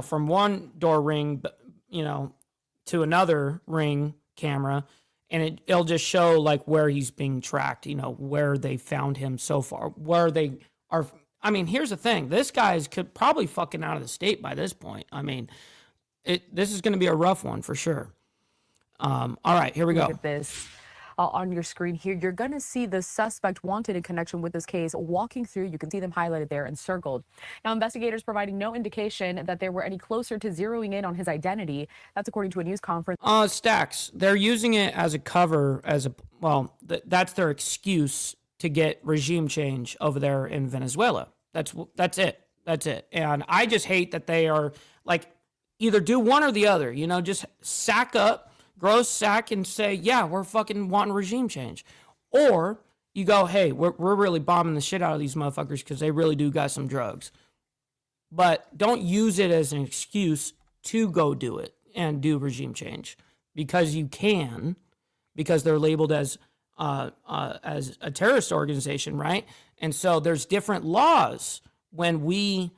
from one door ring, to another ring camera. And it'll just show where he's being tracked, where they found him so far, where they are. I mean, here's the thing. This guy's probably fucking out of the state by this point. I mean, this is going to be a rough one for sure. All right, here we go. Look at this. On your screen here, you're going to see the suspect wanted in connection with this case walking through. You can see them highlighted there and circled. Now, investigators providing no indication that they were any closer to zeroing in on his identity. That's according to a news conference. Stacks, they're using it as a cover, that's their excuse to get regime change over there in Venezuela. That's it. And I just hate that they are either do one or the other, just sack up. Gross sack and say, yeah, we're fucking wanting regime change. Or you go, hey, we're really bombing the shit out of these motherfuckers because they really do got some drugs. But don't use it as an excuse to go do it and do regime change because you can, because they're labeled as a terrorist organization, right? And so there's different laws when we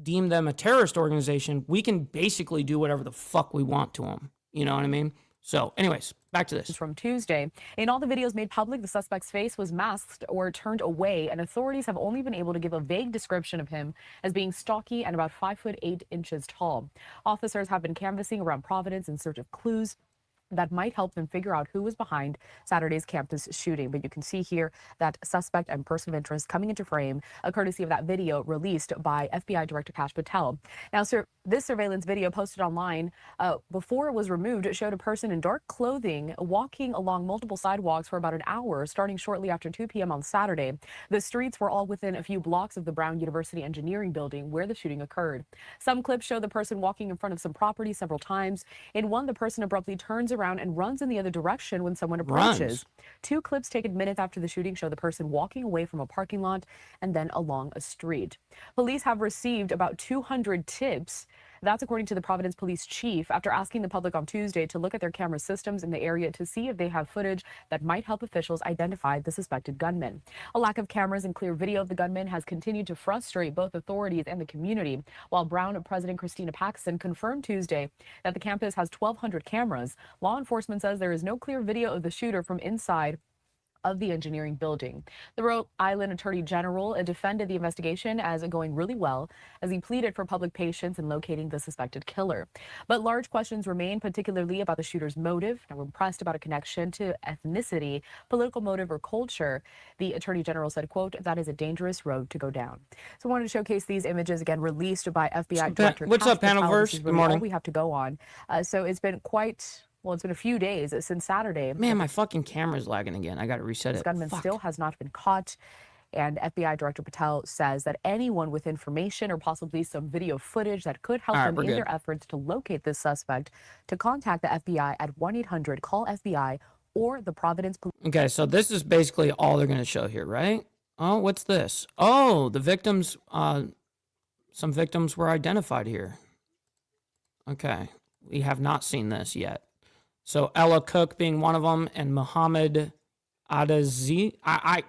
deem them a terrorist organization. We can basically do whatever the fuck we want to them. You know what I mean? So anyways, back to this. From Tuesday. In all the videos made public, the suspect's face was masked or turned away, and authorities have only been able to give a vague description of him as being stocky and about 5'8" tall. Officers have been canvassing around Providence in search of clues. that might help them figure out who was behind Saturday's campus shooting. But you can see here that suspect and person of interest coming into frame, courtesy of that video released by FBI Director Kash Patel. Now, sir, this surveillance video posted online before it was removed, it showed a person in dark clothing walking along multiple sidewalks for about an hour, starting shortly after 2 p.m. on Saturday. The streets were all within a few blocks of the Brown University Engineering building where the shooting occurred. Some clips show the person walking in front of some property several times. In one, the person abruptly turns around and runs in the other direction when someone approaches. 2 clips taken minutes after the shooting show the person walking away from a parking lot and then along a street. Police have received about 200 tips. That's according to the Providence Police Chief, after asking the public on Tuesday to look at their camera systems in the area to see if they have footage that might help officials identify the suspected gunman. A lack of cameras and clear video of the gunman has continued to frustrate both authorities and the community, while Brown President Christina Paxson confirmed Tuesday that the campus has 1,200 cameras. Law enforcement says there is no clear video of the shooter from inside of the engineering building. The Rhode Island Attorney General defended the investigation as going really well, as he pleaded for public patience in locating the suspected killer. But large questions remain, particularly about the shooter's motive. Now, we're impressed about a connection to ethnicity, political motive, or culture. The Attorney General said, quote, "That is a dangerous road to go down." So I wanted to showcase these images again, released by FBI Director What's Kash up, Patel. Panelverse? This is Good really morning. all we have to go on. So it's been quite... Well, it's been a few days since Saturday. Man, my fucking camera's lagging again. I got to reset it. This gunman still has not been caught. And FBI Director Patel says that anyone with information or possibly some video footage that could help them in their efforts to locate this suspect to contact the FBI at 1-800-CALL-FBI or the Providence Police. Okay, so this is basically all they're going to show here, right? Oh, what's this? Oh, the victims, some victims were identified here. Okay, we have not seen this yet. So Ella Cook being one of them, and Muhammad Adazi.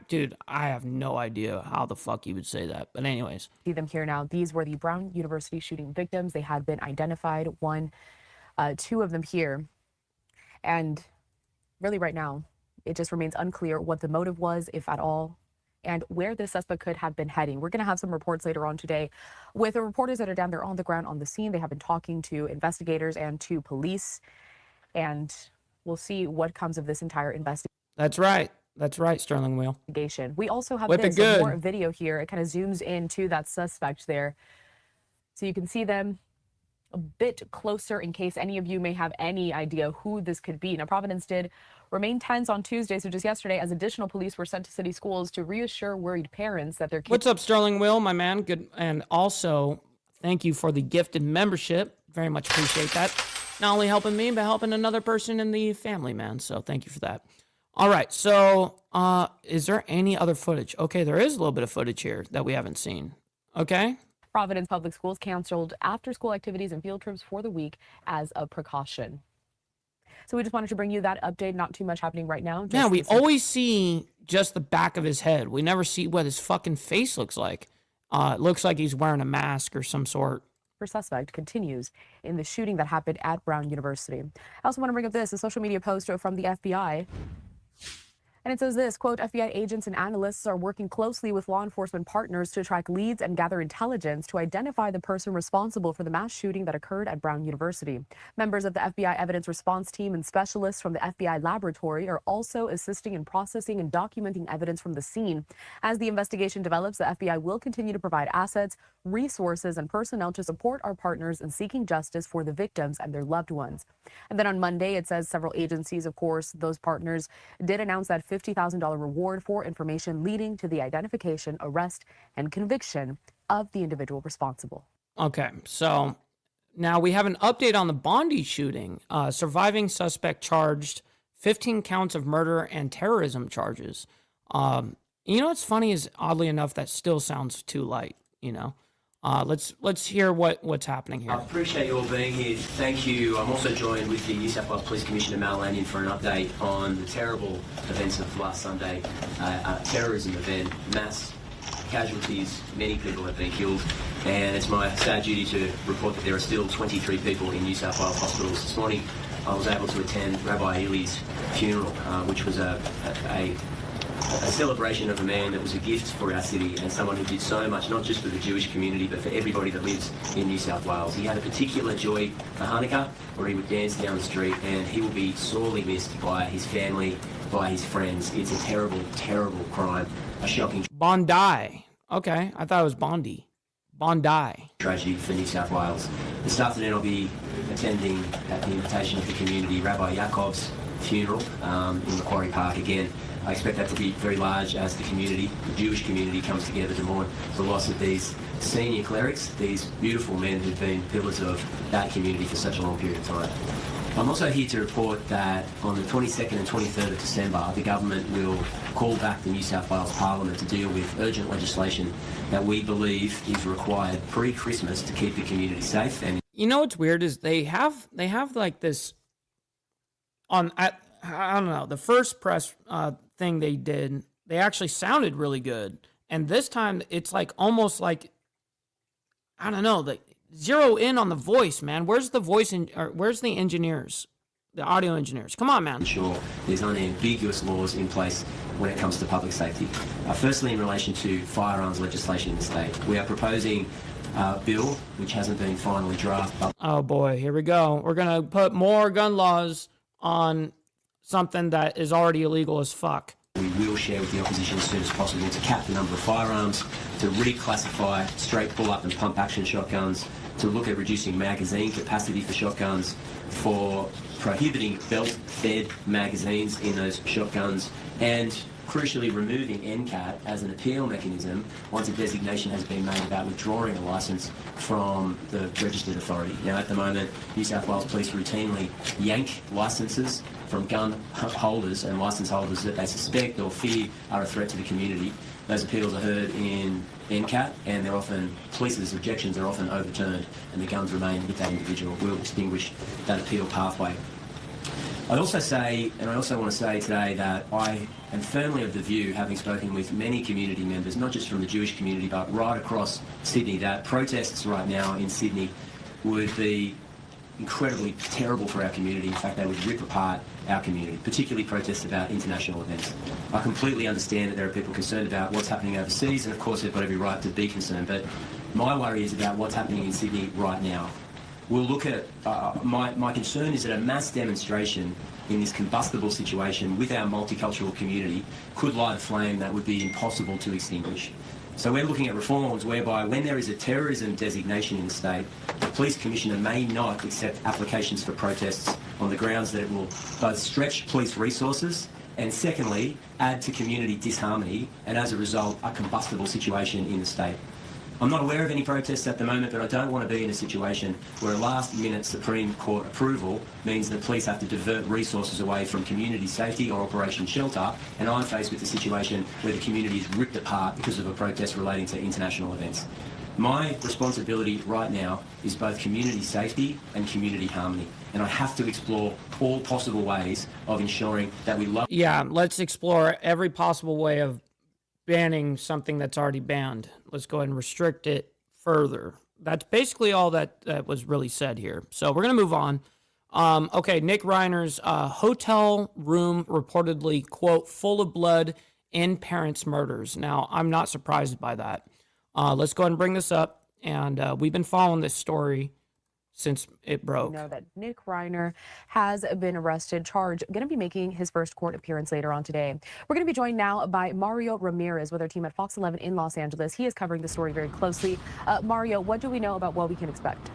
Dude, I have no idea how the fuck you would say that. But anyways. See them here now. These were the Brown University shooting victims. They had been identified. 2 of them here. And really right now, it just remains unclear what the motive was, if at all, and where the suspect could have been heading. We're going to have some reports later on today with the reporters that are down there on the ground on the scene. They have been talking to investigators and to police. And we'll see what comes of this entire investigation. That's right. That's right, Sterling Wheel. We also have more video here. It kind of zooms into that suspect there. So you can see them a bit closer in case any of you may have any idea who this could be. Now, Providence did remain tense on Tuesday, so just yesterday, as additional police were sent to city schools to reassure worried parents that their kids... What's up, Sterling Wheel, my man? Good. And also, thank you for the gifted membership. Very much appreciate that. Not only helping me, but helping another person in the family, man. So thank you for that. All right. So is there any other footage? Okay, there is a little bit of footage here that we haven't seen. Okay. Providence Public Schools canceled after-school activities and field trips for the week as a precaution. So we just wanted to bring you that update. Not too much happening right now. Yeah, we always see just the back of his head. We never see what his fucking face looks like. It looks like he's wearing a mask or some sort. Suspect continues in the shooting that happened at Brown University. I also want to bring up this, a social media post from the FBI. And it says this, quote, FBI agents and analysts are working closely with law enforcement partners to track leads and gather intelligence to identify the person responsible for the mass shooting that occurred at Brown University. Members of the FBI evidence response team and specialists from the FBI laboratory are also assisting in processing and documenting evidence from the scene. As the investigation develops, the FBI will continue to provide assets, resources, and personnel to support our partners in seeking justice for the victims and their loved ones. And then on Monday, it says several agencies, of course, those partners did announce that $50,000 reward for information leading to the identification, arrest, and conviction of the individual responsible. Okay, so now we have an update on the Bondi shooting. Surviving suspect charged 15 counts of murder and terrorism charges. You know what's funny is, oddly enough, that still sounds too light, you know? Let's hear what's happening here. I appreciate you all being here. Thank you. I'm also joined with the New South Wales Police Commissioner Mal Lanyon for an update on the terrible events of last Sunday, a terrorism event, mass casualties, many people have been killed, and it's my sad duty to report that there are still 23 people in New South Wales hospitals. This morning I was able to attend Rabbi Ely's funeral, which was a a celebration of a man that was a gift for our city and someone who did so much, not just for the Jewish community, but for everybody that lives in New South Wales. He had a particular joy for Hanukkah, where he would dance down the street, and he will be sorely missed by his family, by his friends. It's a terrible, terrible crime, a shocking Bondi. Okay, I thought it was Bondi. Bondi. tragedy for New South Wales. This afternoon I'll be attending, at the invitation of the community, Rabbi Yaakov's funeral in Macquarie Park. Again, I expect that to be very large as the community, the Jewish community, comes together to mourn the loss of these senior clerics, these beautiful men who've been pillars of that community for such a long period of time. I'm also here to report that on the 22nd and 23rd of December, the government will call back the New South Wales Parliament to deal with urgent legislation that we believe is required pre-Christmas to keep the community safe. And You know what's weird is they have like this on I don't know, the first press thing they did, they actually sounded really good, and this time it's like almost like, I don't know, like zero in on the voice, man. Where's the voice or where's the engineers, the audio engineers? Come on, man. ensure there's unambiguous laws in place when it comes to public safety. Firstly, in relation to firearms legislation in the state, we are proposing a bill which hasn't been finally drafted. Oh boy, here we go. We're gonna put more gun laws on something that is already illegal as fuck. We will share with the opposition as soon as possible to cap the number of firearms, to reclassify straight pull-up and pump-action shotguns, to look at reducing magazine capacity for shotguns, for prohibiting belt-fed magazines in those shotguns, and crucially removing NCAT as an appeal mechanism once a designation has been made about withdrawing a licence from the registered authority. Now, at the moment, New South Wales Police routinely yank licences from gun holders and licence holders that they suspect or fear are a threat to the community. Those appeals are heard in NCAT, and they're often, police's objections are often overturned, and the guns remain with that individual. We'll distinguish that appeal pathway. I also want to say today that I am firmly of the view, having spoken with many community members, not just from the Jewish community, but right across Sydney, that protests right now in Sydney would be incredibly terrible for our community. In fact, they would rip apart our community, particularly protests about international events. I completely understand that there are people concerned about what's happening overseas, and of course they've got every right to be concerned, but my worry is about what's happening in Sydney right now. We'll look at, my concern is that a mass demonstration in this combustible situation with our multicultural community could light a flame that would be impossible to extinguish. So we're looking at reforms whereby when there is a terrorism designation in the state, the police commissioner may not accept applications for protests on the grounds that it will both stretch police resources and secondly, add to community disharmony and as a result, a combustible situation in the state. I'm not aware of any protests at the moment, but I don't want to be in a situation where a last-minute Supreme Court approval means that police have to divert resources away from community safety or Operation Shelter, and I'm faced with a situation where the community is ripped apart because of a protest relating to international events. My responsibility right now is both community safety and community harmony, and I have to explore all possible ways of ensuring that we love... Yeah, let's explore every possible way of banning something that's already banned. Let's go ahead and restrict it further. That's basically all that was really said here. So we're going to move on. Okay, Nick Reiner's hotel room reportedly, quote, full of blood in parents' murders. Now, I'm not surprised by that. Let's go ahead and bring this up. And we've been following this story since it broke. We know that Nick Reiner has been arrested, charged, going to be making his first court appearance later on today. We're going to be joined now by Mario Ramirez with our team at Fox 11 in Los Angeles. He is covering the story very closely. Mario, what do we know about what we can expect?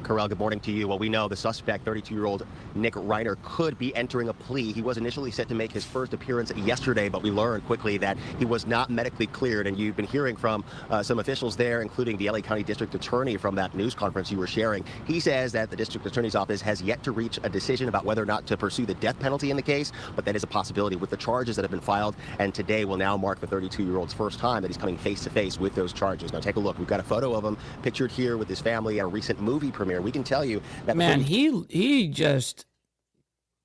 Carell, good morning to you. Well, we know the suspect, 32-year-old Nick Reiner, could be entering a plea. He was initially set to make his first appearance yesterday, but we learned quickly that he was not medically cleared. And you've been hearing from some officials there, including the LA County District Attorney from that news conference you were sharing. He says that the District Attorney's Office has yet to reach a decision about whether or not to pursue the death penalty in the case, but that is a possibility with the charges that have been filed. And today will now mark the 32-year-old's first time that he's coming face-to-face with those charges. Now, take a look. We've got a photo of him pictured here with his family at a recent movie premiere. We can tell you that... Man, he just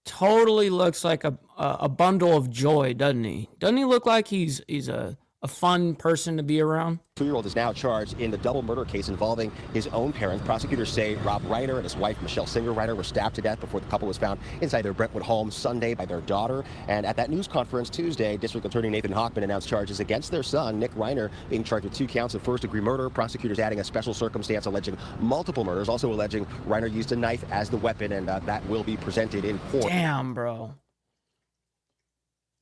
totally looks like a bundle of joy, doesn't he? Doesn't he look like he's a fun person to be around? 2-year-old is now charged in the double murder case involving his own parents. Prosecutors say Rob Reiner and his wife, Michelle Singer Reiner, were stabbed to death before the couple was found inside their Brentwood home Sunday by their daughter. And at that news conference Tuesday, District Attorney Nathan Hochman announced charges against their son, Nick Reiner, being charged with 2 counts of first-degree murder. Prosecutors adding a special circumstance alleging multiple murders, also alleging Reiner used a knife as the weapon, and that will be presented in court. Damn, bro.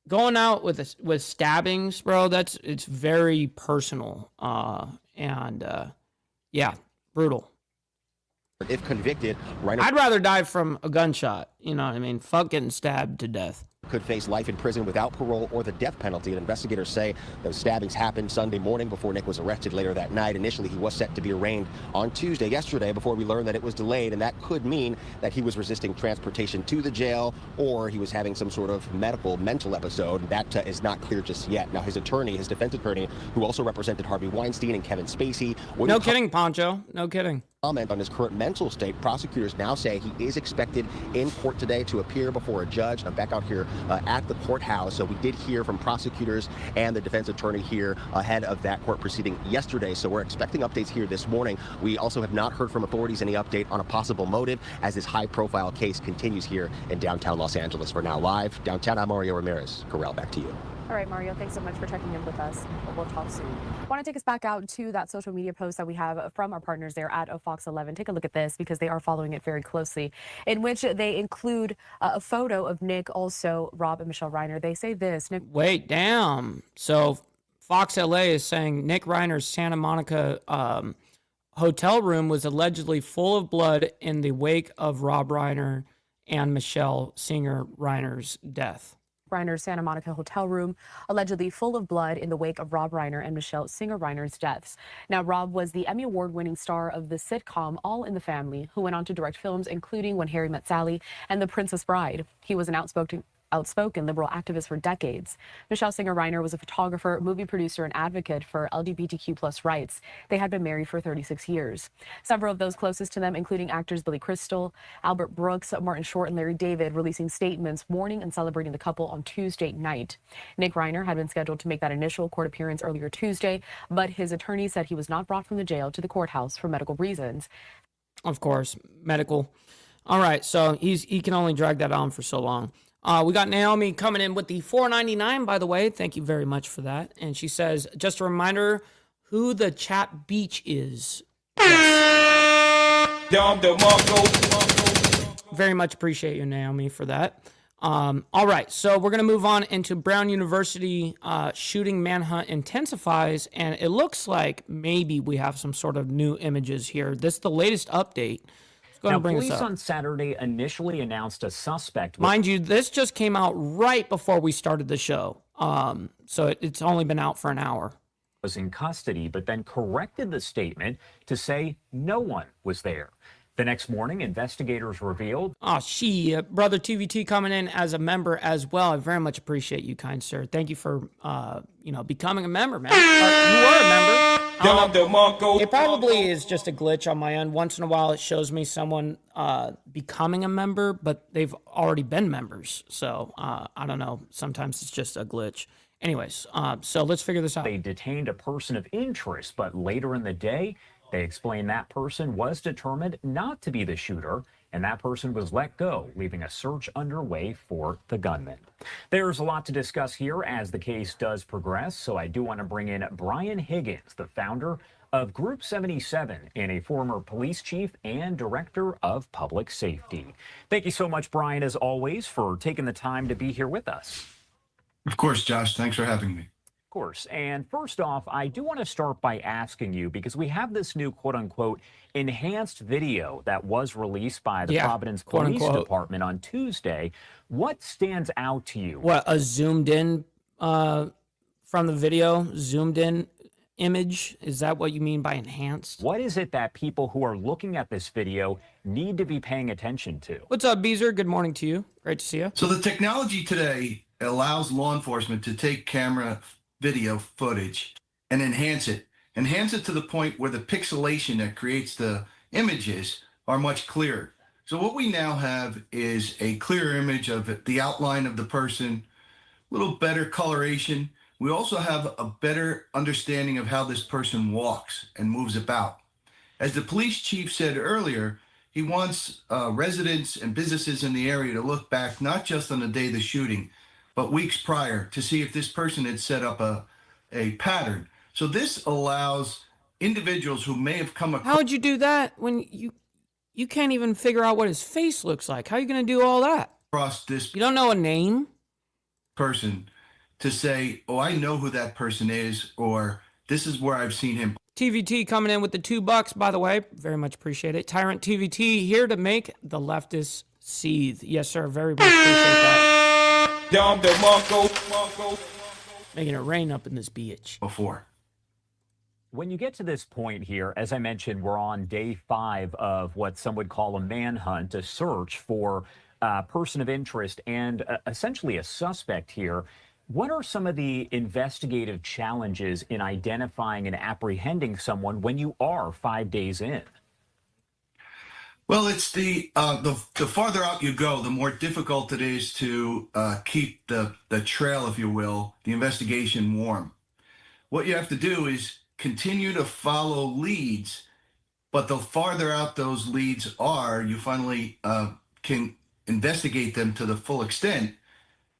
Going out with stabbings, bro, it's very personal. Yeah, brutal. If convicted, Reiner... I'd rather die from a gunshot. You know what I mean? Fuck getting stabbed to death. Could face life in prison without parole or the death penalty. And investigators say those stabbings happened Sunday morning before Nick was arrested later that night. Initially, he was set to be arraigned on Tuesday, yesterday, before we learned that it was delayed. And that could mean that he was resisting transportation to the jail, or he was having some sort of mental episode. That is not clear just yet. Now, his defense attorney, who also represented Harvey Weinstein and Kevin Spacey... No kidding, Poncho. No kidding. Comment on his current mental state. Prosecutors now say he is expected in court today to appear before a judge. I'm back out here at the courthouse. So we did hear from prosecutors and the defense attorney here ahead of that court proceeding yesterday. So we're expecting updates here this morning. We also have not heard from authorities any update on a possible motive as this high-profile case continues here in downtown Los Angeles. For now, live downtown, I'm Mario Ramirez. Corral, back to you. All right, Mario, thanks so much for checking in with us. We'll talk soon. I want to take us back out to that social media post that we have from our partners there at Fox 11. Take a look at this because they are following it very closely, in which they include a photo of Nick, also Rob and Michelle Reiner. They say this, Nick. Wait, damn. So Fox LA is saying Nick Reiner's Santa Monica hotel room was allegedly full of blood in the wake of Rob Reiner and Michelle Singer Reiner's death. Reiner's Santa Monica hotel room, allegedly full of blood in the wake of Rob Reiner and Michelle Singer Reiner's deaths. Now, Rob was the Emmy Award-winning star of the sitcom All in the Family, who went on to direct films including When Harry Met Sally and The Princess Bride. He was an outspoken liberal activist for decades. Michelle Singer Reiner was a photographer, movie producer, and advocate for LGBTQ+ rights. They had been married for 36 years. Several of those closest to them, including actors Billy Crystal, Albert Brooks, Martin Short, and Larry David, releasing statements mourning and celebrating the couple on Tuesday night. Nick Reiner had been scheduled to make that initial court appearance earlier Tuesday, but his attorney said he was not brought from the jail to the courthouse for medical reasons. Of course, medical. All right, so he can only drag that on for so long. We got Naomi coming in with the $4.99, by the way. Thank you very much for that. And she says, just a reminder who the Chat Beach is. Yes. Very much appreciate you, Naomi, for that. All right, so we're going to move on into Brown University shooting manhunt intensifies, and it looks like maybe we have some sort of new images here. This is the latest update. Now, police on Saturday initially announced a suspect. Mind you, this just came out right before we started the show. So it's only been out for an hour. Was in custody, but then corrected the statement to say no one was there. The next morning, investigators revealed. Oh, Brother TVT coming in as a member as well. I very much appreciate you, kind sir. Thank you for, becoming a member, man. You are a member. It probably is just a glitch on my end. Once in a while, it shows me someone becoming a member, but they've already been members. So I don't know. Sometimes it's just a glitch. Anyways, so let's figure this out. They detained a person of interest, but later in the day, they explained that person was determined not to be the shooter, and that person was let go, leaving a search underway for the gunman. There's a lot to discuss here as the case does progress, so I do want to bring in Brian Higgins, the founder of Group 77 and a former police chief and director of public safety. Thank you so much, Brian, as always, for taking the time to be here with us. Of course, Josh. Thanks for having me. Of course. And first off, I do want to start by asking you, because we have this new quote unquote enhanced video that was released by the Providence Police Department on Tuesday. What stands out to you? What, a zoomed in from the video, zoomed in image? Is that what you mean by enhanced? What is it that people who are looking at this video need to be paying attention to? What's up, Beezer? Good morning to you. Great to see you. So the technology today allows law enforcement to take camera video footage and enhance it to the point where the pixelation that creates the images are much clearer. So what we now have is a clear image of the outline of the person, a little better coloration, we also have a better understanding of how this person walks and moves about. As the police chief said earlier, he wants residents and businesses in the area to look back not just on the day of the shooting, but weeks prior to see if this person had set up a pattern. So this allows individuals who may have come across. How would you do that when you can't even figure out what his face looks like? How are you going to do all that? Across this, you don't know a name person to say, oh, I know who that person is, or this is where I've seen him. TVT coming in with the $2, by the way. Very much appreciate it. Tyrant TVT here to make the leftists seethe. Yes, sir. Very much appreciate that. Making it rain up in this bitch. Before. When you get to this point here, as I mentioned, we're on day 5 of what some would call a manhunt, a search for a person of interest and essentially a suspect here. What are some of the investigative challenges in identifying and apprehending someone when you are 5 days in? Well, it's the farther out you go, the more difficult it is to keep the trail, if you will, the investigation warm. What you have to do is continue to follow leads, but the farther out those leads are, you finally can investigate them to the full extent.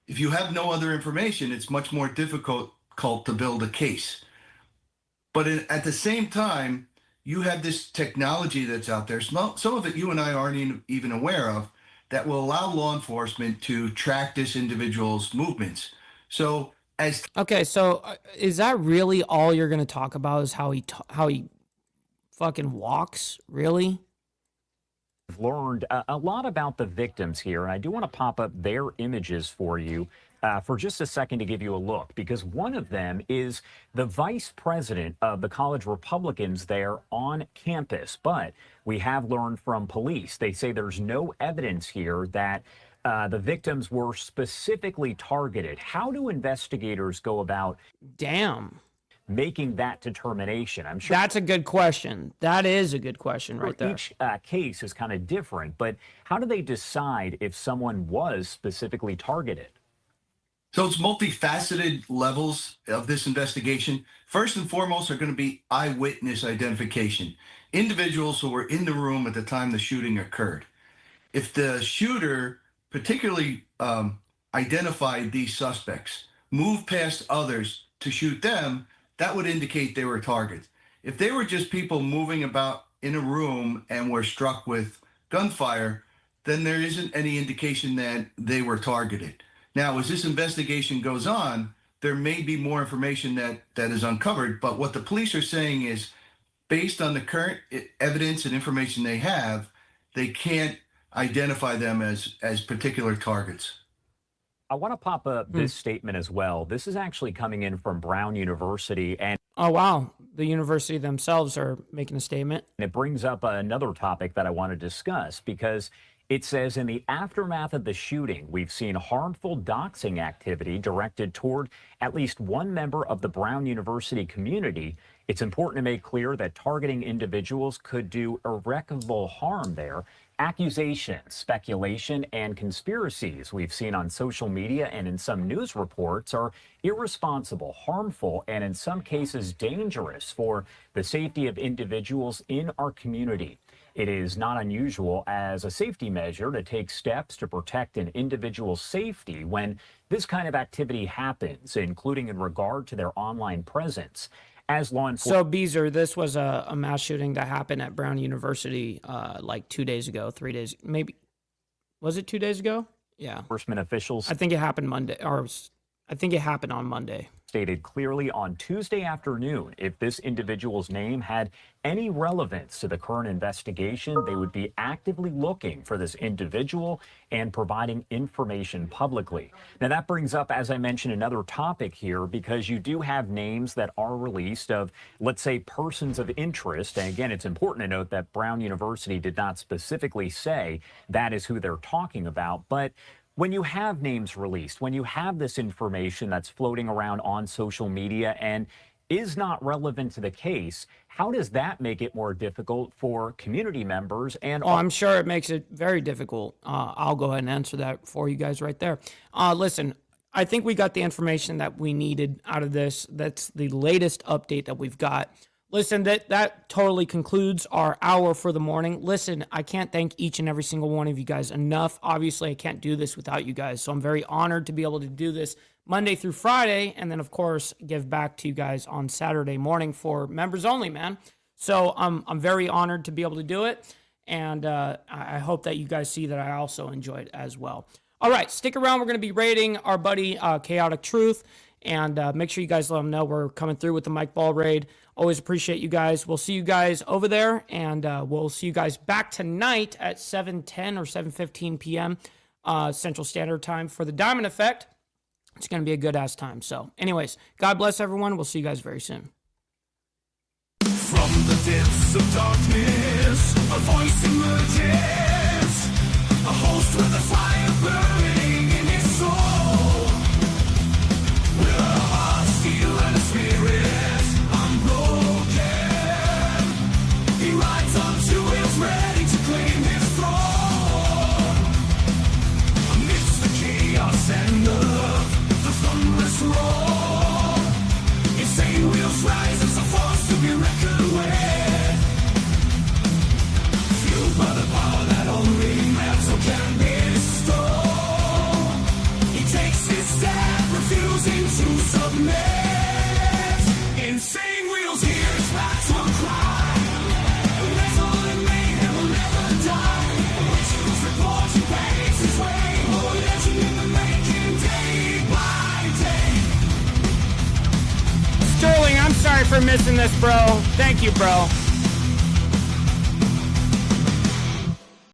If you have no other information, it's much more difficult to build a case. But at the same time, you have this technology that's out there, some of it you and I aren't even aware of, that will allow law enforcement to track this individual's movements. So okay, so is that really all you're going to talk about is how he fucking walks? Really? I've learned a lot about the victims here, and I do want to pop up their images for you for just a second to give you a look, because one of them is the vice president of the college Republicans there on campus. But we have learned from police, they say there's no evidence here that the victims were specifically targeted. How do investigators go about making that determination? I'm sure that's a good question. That is a good question right there. Each case is kind of different, but how do they decide if someone was specifically targeted? So it's multifaceted levels of this investigation. First and foremost are going to be eyewitness identification. Individuals who were in the room at the time the shooting occurred. If the shooter particularly identified these suspects, moved past others to shoot them, that would indicate they were targets. If they were just people moving about in a room and were struck with gunfire, then there isn't any indication that they were targeted. Now, as this investigation goes on, there may be more information that is uncovered, but what the police are saying is, based on the current evidence and information they have, they can't identify them as particular targets. I want to pop up this statement as well. This is actually coming in from Brown University. And oh, wow. The university themselves are making a statement. It brings up another topic that I want to discuss, because it says, in the aftermath of the shooting, we've seen harmful doxing activity directed toward at least one member of the Brown University community. It's important to make clear that targeting individuals could do irreparable harm there. Accusations, speculation, and conspiracies we've seen on social media and in some news reports are irresponsible, harmful, and in some cases dangerous for the safety of individuals in our community. It is not unusual as a safety measure to take steps to protect an individual's safety when this kind of activity happens, including in regard to their online presence. As law enforcement. So, Beezer, this was a mass shooting that happened at Brown University like 2 days ago, 3 days, maybe. Was it 2 days ago? Yeah. Enforcement officials. I think it happened Monday, or I think it happened on Monday. Stated clearly on Tuesday afternoon if this individual's name had any relevance to the current investigation, they would be actively looking for this individual and providing information publicly. Now, that brings up, as I mentioned, another topic here, because you do have names that are released of, let's say, persons of interest. And again, it's important to note that Brown University did not specifically say that is who they're talking about. But when you have names released, when you have this information that's floating around on social media and is not relevant to the case, how does that make it more difficult for community members? And I'm sure it makes it very difficult. I'll go ahead and answer that for you guys right there. Listen, I think we got the information that we needed out of this. That's the latest update that we've got. Listen, that totally concludes our hour for the morning. Listen, I can't thank each and every single one of you guys enough. Obviously, I can't do this without you guys, so I'm very honored to be able to do this Monday through Friday, and then, of course, give back to you guys on Saturday morning for members only, man. So I'm very honored to be able to do it, and I hope that you guys see that I also enjoy it as well. All right, stick around. We're going to be rating our buddy Chaotic Truth, and make sure you guys let him know we're coming through with the Mike Ball raid. Always appreciate you guys. We'll see you guys over there, and we'll see you guys back tonight at 7:10 or 7:15 p.m. Central Standard Time for the Diamond Effect. It's going to be a good-ass time. So, anyways, God bless everyone. We'll see you guys very soon. From the depths of darkness, a voice emerges, a host with a fire burning in his soul. With a heart, steel, and a spirit unbroken, he rides on to wheels, ready to claim his throne. Amidst the chaos and the thunderous roar, insane wheels rise as a force to be reckoned with. Fueled by the power that only metal can bestow, he takes his stand, refusing to submit. Insane wheels hear his battle cry. Metal and mayhem will never die. Rituals report he paves his way. Oh, legend in the making, day by day. Sterling, I'm sorry for missing this, bro. Thank you, bro.